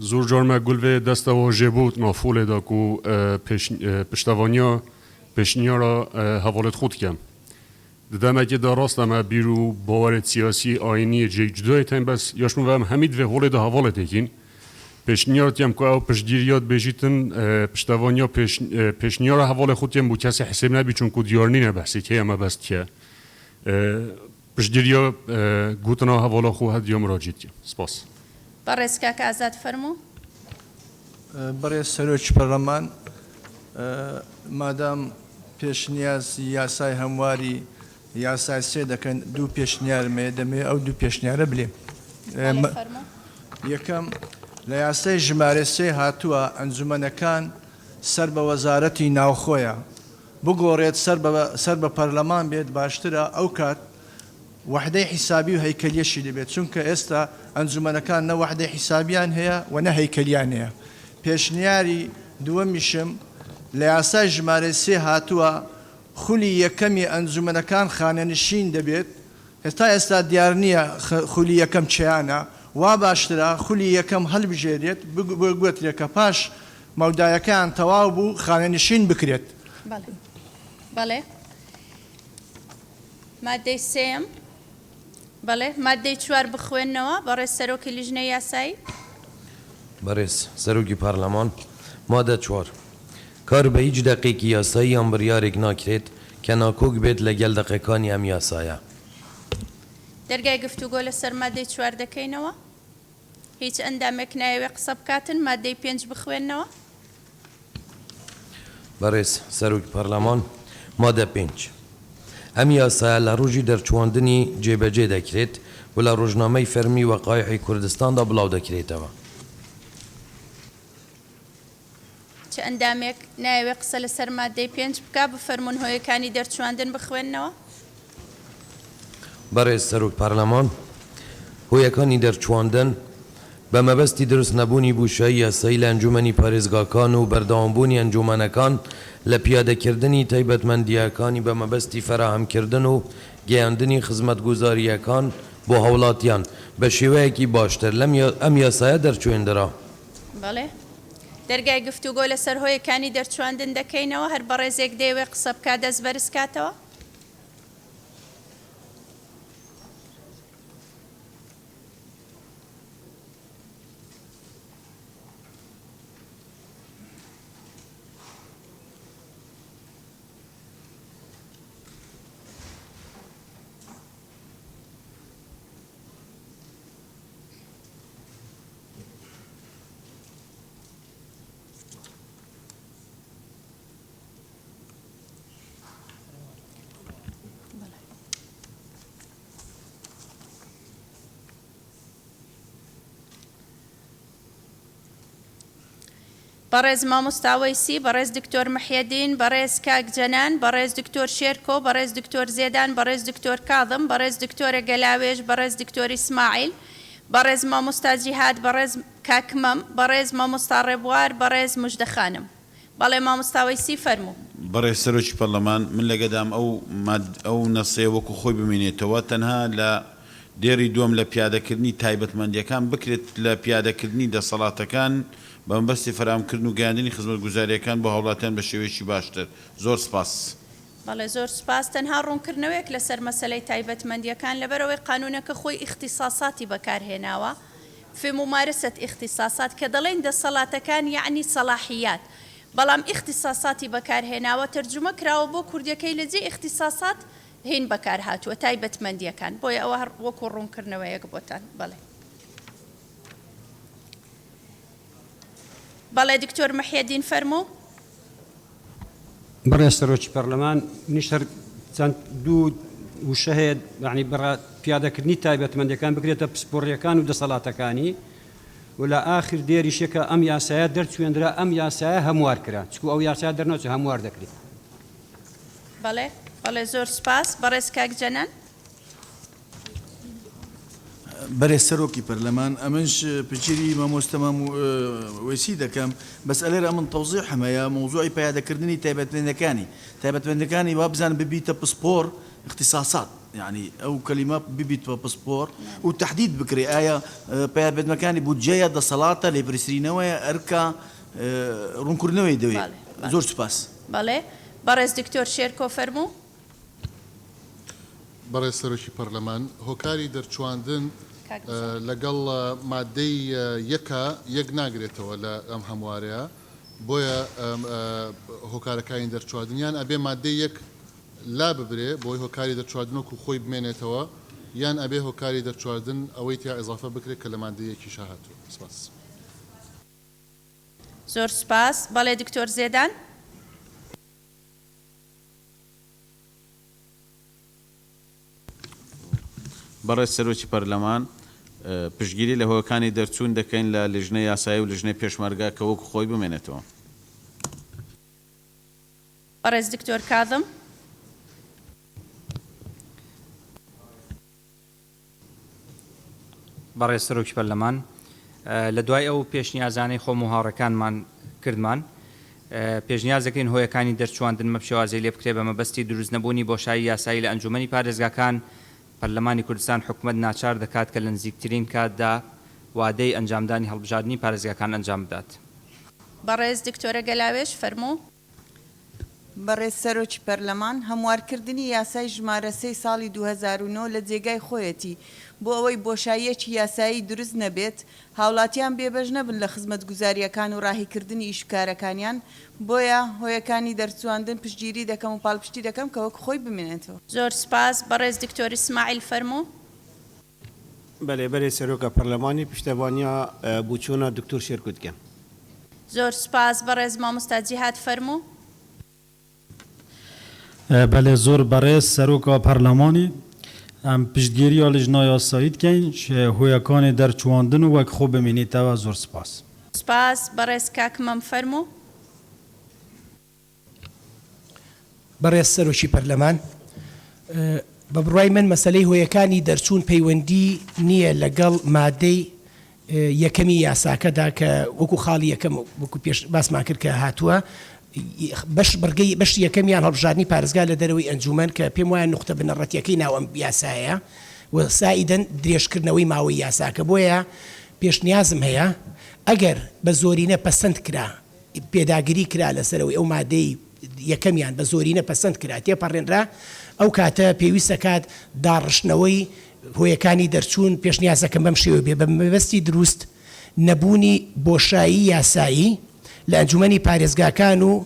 زۆر جارمە گولڤێ دەستەوە ژێبوت نافۆلێدا و پشتەوانیا پێشنیارە هەواڵێت خۆ دکەم. دەمەکێدا ڕاستەمە بیر و باوەرێت سیاسی ئاینی جێجدایتەن بەس یاشمەوەم هەمید vê هۆڵێدا هەواڵێتێکین پێشنیارتیم کو ئەو پشتگیریات بێژیتن پشتەوانیا پێشنیارە هەواڵێ خۆتیم بوو کەسی حسێب نەبی چونکو دیارنینە بەسێکی ئەمە بەست کە پشتگیریە گوتنا هەواڵە خۆ هەدیە مراجعیتە. سپاس. بەڕێز کاک ئازاد فەرموو. بەڕێز سەرۆکی پەرلەمان مادام پێشنیاز یاسای هەمواری یاسای سێ دەکەن دوو پێشنیارمێ دەمێ ئەو دوو پێشنیارە بلێ. یەکەم لە یاسای ژمارە سێ هاتووە ئەنجومەنەکان سەر بە وەزارەتی ناوخۆیە بگۆڕێت سەر بە پەرلەمان بێت باشترە ئەو کات وحدەی حیسابی و هەیکەلیەشی دەبێت چونکە ئێستا ئەنجومەنەکان نە وحدەی حیسابیان هەیە و نە هەیکەلیان هەیە. پێشنیاری دووەمیشم لە یاسای ژمارە سێ هاتووە خولی یەکەمی ئەنجومەنەکان خانەنشین دەبێت هێستا ئێستا دیار نییە خولی یەکەم چیانە وا باشترە خولی یەکەم هەڵبژێرێت بگوێترێکە پاش مەودایەکان تەواو بوو خانەنشین بکرێت. بەڵێ مادەی سێم بەڵێ مادەی چوار بخوێنەوە بەڕێز سەرۆکی لیژنەی یاسایی. بەڕێز سەرۆکی پەرلەمان مادە چوار کار بە هیچ دەقێکی یاسایی یان بڕیارێک ناکرێت کە ناکۆک بێت لەگەڵ دەقەکانی ئەم یاسایە. دەرگای گفتوگۆ لەسەر مادەی چوار دەکەینەوە هیچ ئەندامێک نایەوێ قسە بکاتن مادەی پێنج بخوێنەوە. بەڕێز سەرۆکی پەرلەمان مادە پێنج ئەم یاسایە لە ڕۆژی دەرچواندنی جێبەجێ دەکرێت و لە ڕۆژنامەی فەرمی وەقایعی کوردستاندا بڵاو دەکرێتەوە. چ ئەندامێک نایەوێ قسە لەسەر مادەی پێنج بکە بفەرمونون هۆیەکانی دەرچواندن بخوێنەوە. بەڕێز سەرۆک پەرلەمان هۆیەکانی دەرچواندن بە مەبەستی دروست نەبوونی بوشایی یاسایی لە ئەنجومەنی پارێزگاکان و بەردەوامبوونی ئەنجومەنەکان لە پیادەکردنی تایبەتمەندیەکانی بە مەبەستی فەراهەمکردن و گەیاندنی خزمەتگوزاریەکان بۆ هەوڵاتیان بە شێوەیەکی باشتر ئەم یاسایە دەرچوێندرا. بەڵێ دەرگای گفتوگۆ لەسەر هۆیەکانی دەرچواندن دەکەینەوە هەر بە ڕێزێک دەیەوێ قسە بکات دەست بەرز کاتەوە. بەڕێز مامۆستاوەیسی، بەڕێز دکتۆر محیەدین، بەڕێز کاک جەنان، بەڕێز دکتۆر شێرکۆ، بەڕێز دکتۆر زێدان، بەڕێز دکتۆر کاظم، بەڕێز دکتۆرە گەلاوێژ، بەڕێز دکتۆری اسماعیل، بەڕێز مامۆستا جیهاد، بەڕێز کاکمەم، بەڕێز مامۆستا ڕێبوار، بەڕێز موژدەخانم. بەڵێ مامۆستاوەیسی فەرموو. بەڕێز سەرۆکی پەرلەمان، من لەگەدام ئەو نەسێ وەکو خۆی بمێنێتەوە تەنها لە دێری دووەم لە پیادەکردنی تایبەتمەندیەکان بکرێت لە پیادەکردنی دەسەڵاتەکان بەمبەستی فراهەمکردن و گەیاندنی خزمەتگوزاریەکان بۆ هاوڵاتیان بە شێوەیەکی باشتر. زۆر سپاس. بەڵێ زۆر سپاس. تەنها ڕوونکردنەوەیەک لەسەر مەسەلەی تایبەتمەندیەکان لەبەرەوەی قانونەکە خۆی اختصاصاتی بەکارهێناوە في ممارسة اختصاصات کە دەڵێن دەسەڵاتەکان یعنی سەلاحیات، بەڵام اختصاصاتی بەکارهێناوە تەرجمە کراوە بۆ کوردیەکەی لەجێ اختصاصات هین بەکار هاتووە تایبەتمەندیەکان، بۆیە ئەوە وەکو ڕوونکردنەوەیەک بۆتان. بەڵێ بەڵێ دکتۆر محیەدین فەرموو. بەڕێز سەرۆکی پەرلەمان، منیش هەر چەند دوو وشە هەیە، یعنی پیادەکردنی تایبەتمەندیەکان بکرێتە پسپۆڕیەکان و دەسەڵاتەکانی و لە ئاخر دێریشێکە ئەم یاسایە دەرچوێنرا، ئەم یاسایە هەموار کرا، چکو ئەو یاسایە دەرنەوچێت هەموار دەکرێت. بەڵێ بەڵێ زۆر سپاس. بەڕێز کاک جەنان. بەڕێز سەرۆکی پەرلەمان، ئەمنش پچیری مامۆستەمام وەسی دەکەم، بەس ئەلێرە ئەمن تەوزیح هەمەیە مۆزوعی پیادەکردنی تایبەتمەندەکانی وا بزانن ببیتە پسپۆر اختصاصات، يعني ئەو کەلیمە ببیت بە پسپۆر و تحدید بکرێ ئایا پیادەکانی بودجەیە دەسەڵاتە لێپرسرینەوەیە ئەرکە ڕوونکردنەوەی دەوێت. زۆر سپاس. بەڵێ بەڕێز دکتۆر شێرکۆ فەرموو. بەڕێز سەرۆکی پەرلەمان، هۆکاری دەرچواندن لەگەڵ مادەی یەک ناگرێتەوە لە ئەم هەموارەیە، بۆیە هۆکارەکانی دەرچواردنیان ئەبێ مادەی یەک لا ببرێ بۆی هۆکاری دەرچواردنەوەکو خۆی بمێنێتەوە، یان ئەبێ هۆکاری دەرچواردن ئەوەی تیا ئیزافە بکرێت کە لە مادەی یەکیش هاتووە. سپاس. زۆر سپاس. بەڵێ دکتۆر زێدان. بەڕێز سەرۆکی پەرلەمان، پشتگیری لە هۆیەکانی دەرچوون دەکەین لە لیژنەی یاسایی و لیژنەی پێشمەرگا کە وەکو خۆی بمێنێتەوە. بەڕێز دکتۆر کاظم. بەڕێز سەرۆکی پەرلەمان، لە دوای ئەو پێشنیازانەی خۆم و هاوڕەکانمان کردمان، پێشنیاز دەکەین هۆیەکانی دەرچواندن مە شێوازەی لێ بکرێ بە مەبەستی دروستنەبوونی بۆشایی یاسایی لە ئەنجومەنی پارێزگاکان. پەرلەمانی کوردستان حکومەت ناچار دەکات کە لە نزیکترین کاتدا وادەی ئەنجامدانی هەڵبژاردننی پارێزگاکان ئەنجام بدات. بەڕێز دکتۆرە گەلاوێژ فەرموو. بەڕێز سەرۆکی پەرلەمان، هەموارکردنی یاسای ژمارە 3 ساڵی 2009 لە جێگای خۆیەتی بۆ ئەوەی بۆشاییەکی یاسایی دروست نەبێت، هاوڵاتیان بێبەش نەبن لە خزمەتگوزاریەکان و ڕاهیکردنی ئیشکارەکانیان، بۆیە هۆیەکانی دەرچواندن پشتگیری دەکەم و پاڵپشتی دەکەم کە وەک خۆی بمێنێتەوە. زۆر سپاس. بەڕێز دکتۆر اسماعیل فەرموو. بەڵێ بەرێز سەرۆکە پەرلەمانی پشتەوانیە بووچوونە دکتۆر شێرکۆ دکەم. زۆر سپاس. بەڕێز مامۆستا جیهاد فەرموو. بەڵێ زۆر بەڕێز سەرۆکە پەرلەمانی، ئەم پشتگیریە لیژنە یاسایی دکەین هۆیەکانی دەرچواندن و وەک خۆ بمێنێتەوە. زۆر سپاس. سپاس. بەڕێز کاکمەم فەرموو. بەڕێز سەرۆکی پەرلەمان، بە بڕوای من مەسەلەی هۆیەکانی دەرچوون پەیوەندی نییە لەگەڵ مادەی یەکەمی یاساکەدا کە وەکو خاڵی یەکەم وەکو پێش باسمان کرد کە هاتووە، بەشی یەکەمیان هەڵبژاردننی پارێزگا لە دەرەوەی ئەنجومەن کە پێم وایە نقطە بنەڕەتیەکەی ناو ئەم یاسایە و سایدەن درێژکردنەوەی ماوەی یاساکە، بۆیە پێشنیازم هەیە ئەگەر بە زۆرینە پەسەند کرا پێداگیری کرا لەسەرەوەی ئەو مادەی یەکەمیان بە زۆرینە پەسەند کرا تێپەڕێنرا ئەو کاتە پێویستە کات داڕشتنەوەی هۆیەکانی دەرچوون پێشنیازەکەم بەم شێوە بێ بە مەبەستی دروست نەبوونی بۆشایی یاسایی لە ئەنجومەنی پارێزگاکان و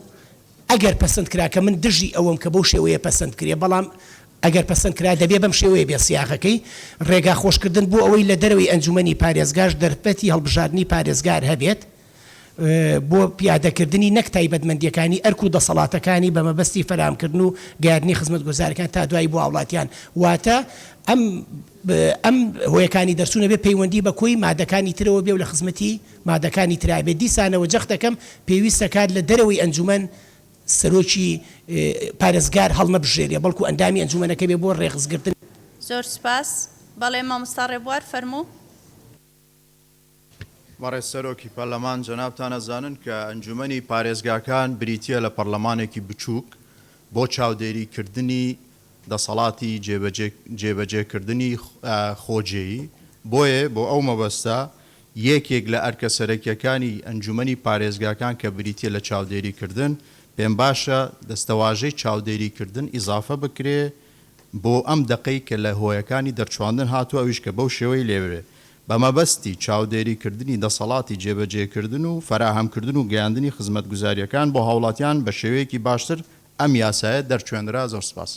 ئەگەر پەسەند کرا کە من دژی ئەوەم کە بەو شێوەیە پەسەند کرێ بەڵام ئەگەر پەسەند کرا دەبێ بەم شێوەیە بێ سیاقەکەی ڕێگا خۆشکردن بۆ ئەوەی لە دەرەوەی ئەنجومەنی پارێزگاش دەرفەتی هەڵبژاردننی پارێزگار هەبێت بۆ پیادەکردنی نەک تایبەتمەندیەکانی ئەرک و دەسەڵاتەکانی بە مەبەستی فەرامکردن و گاردنی خزمەتگوزارەکان تا دوایی بۆ هاوڵاتیان واتە ئەم هۆیەکانی دەرچوونە بێ پەیوەندی بە کۆی مادەکانی ترەوە بێ و لە خزمەتی مادەکانی ترابێ دیسانەوە جەخت دەکەم پێویستە کات لە دەرەوەی ئەنجومەن سەرۆکی پارێزگار هەڵمەبژێرێ بەڵکو ئەندامی ئەنجومەنەکە بێ بۆ ڕێخزگرتن. زۆر سپاس. بەڵێ مامۆستا ڕێبوار فەرموو. بەڕێز سەرۆکی پەرلەمان جەنابتان ئەزانن کە ئەنجومەنی پارێزگاکان بریتیە لە پەرلەمانێکی بچووک بۆ چاودێریکردنی دەسەڵاتی جێبەجێکردنی خۆجێیی بۆیە بۆ ئەو مەبەستە یەکێک لە ئەرکە سەرەکیەکانی ئەنجومەنی پارێزگاکان کە بریتیە لە چاودێریکردن پێم باشە دەستەواژەی چاودێریکردن ئیزافە بکرێ بۆ ئەم دقەی کە لە هۆیەکانی دەرچواندن هاتووە ئەویش کە بەو شێوەی لێوێ بە مەبەستی چاودێریکردنی دەسەڵاتی جێبەجێکردن و فراهەمکردن و گەیاندنی خزمەتگوزاریەکان بۆ هاوڵاتیان بە شێوەیەکی باشتر ئەم یاسایە دەرچوێنرا. زۆر سپاس.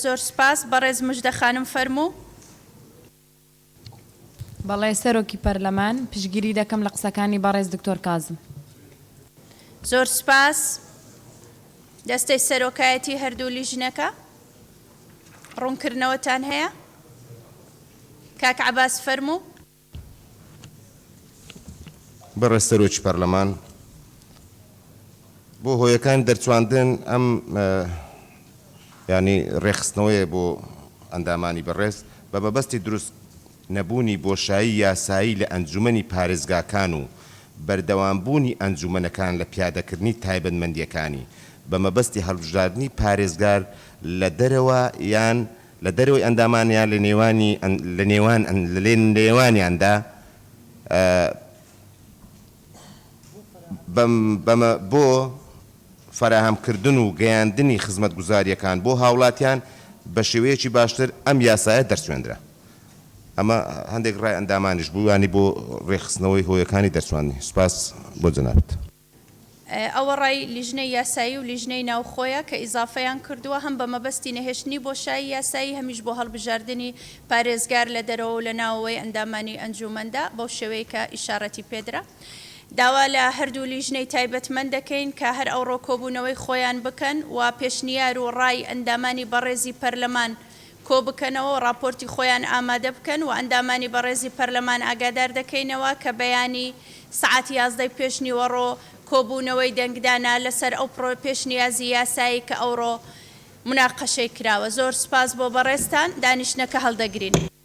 زۆر سپاس. بەڕێز موژدە خانم فەرموو. بەڵێ سەرۆکی پەرلەمان پشگیری دەکەم لە قسەکانی بەڕێز دکتۆر کازم. زۆر سپاس. دەستەی سەرۆکایەتی هەردوو لیژنەکە ڕوونکردنەوەتان هەیە؟ کاک عەباس فەرموو. بەڕێز سەرۆکی پەرلەمان بۆ هۆیەکان دەرچواندن ئەم ینی ڕێخستنەوەیە بۆ ئەندامانی بەڕێز بە مەبەستی دروست نەبوونی بۆشایی یاسایی لە ئەنجومەنی پارێزگاکان و بەردەوامبوونی ئەنجومەنەکان لە پیادەکردنی تایبەتمەندیەکانی بە مەبەستی هەڵبژاردننی پارێزگار لە دەرەوە یان لە دەرەوەی ئەندامانیان لە نێوانیاندا بۆ فراهەمکردن و گەیاندنی خزمەتگوزاریەکان بۆ هاوڵاتیان بە شێوەیەکی باشتر ئەم یاسایە دەرچوێنرا. ئەمە هەندێک ڕای ئەندامانیش بوو ینی بۆ ڕێخستنەوەی هۆیەکانی دەرچواننی. سپاس بۆ جەنابەت. ئەوە ڕای لیژنەی یاسایی و لیژنەی ناوخۆیە کە ئیزافەیان کردووە هەم بە مەبەستی نەهێشتنی بۆشایی یاسایی هەمیش بۆ هەڵبژاردننی پارێزگار لە دەرەوە و لە ناوەوەی ئەندامانی ئەنجومەندا بەو شێوەیە کە ئیشارەتی پێدرا. داوا لە هەردوو لیژنەی تایبەتمەند دەکەین کە هەر ئەو ڕۆکۆبوونەوەی خۆیان بکەن و پێشنیار و ڕای ئەندامانی بەڕێزی پەرلەمان کۆ بکەنەوە و راپۆرتی خۆیان ئامادە بکەن و ئەندامانی بەڕێزی پەرلەمان ئاگادار دەکەینەوە کە بەیانی سعاتی 11 پێشنیوەڕۆ کۆبوونەوەی دەنگدانا لەسەر ئەو پێشنیازی یاسایی کە ئەوڕۆ مناقەشەی کراوە. زۆر سپاس بۆ بەڕێزتان. دانیشتنەکە هەڵدەگرین.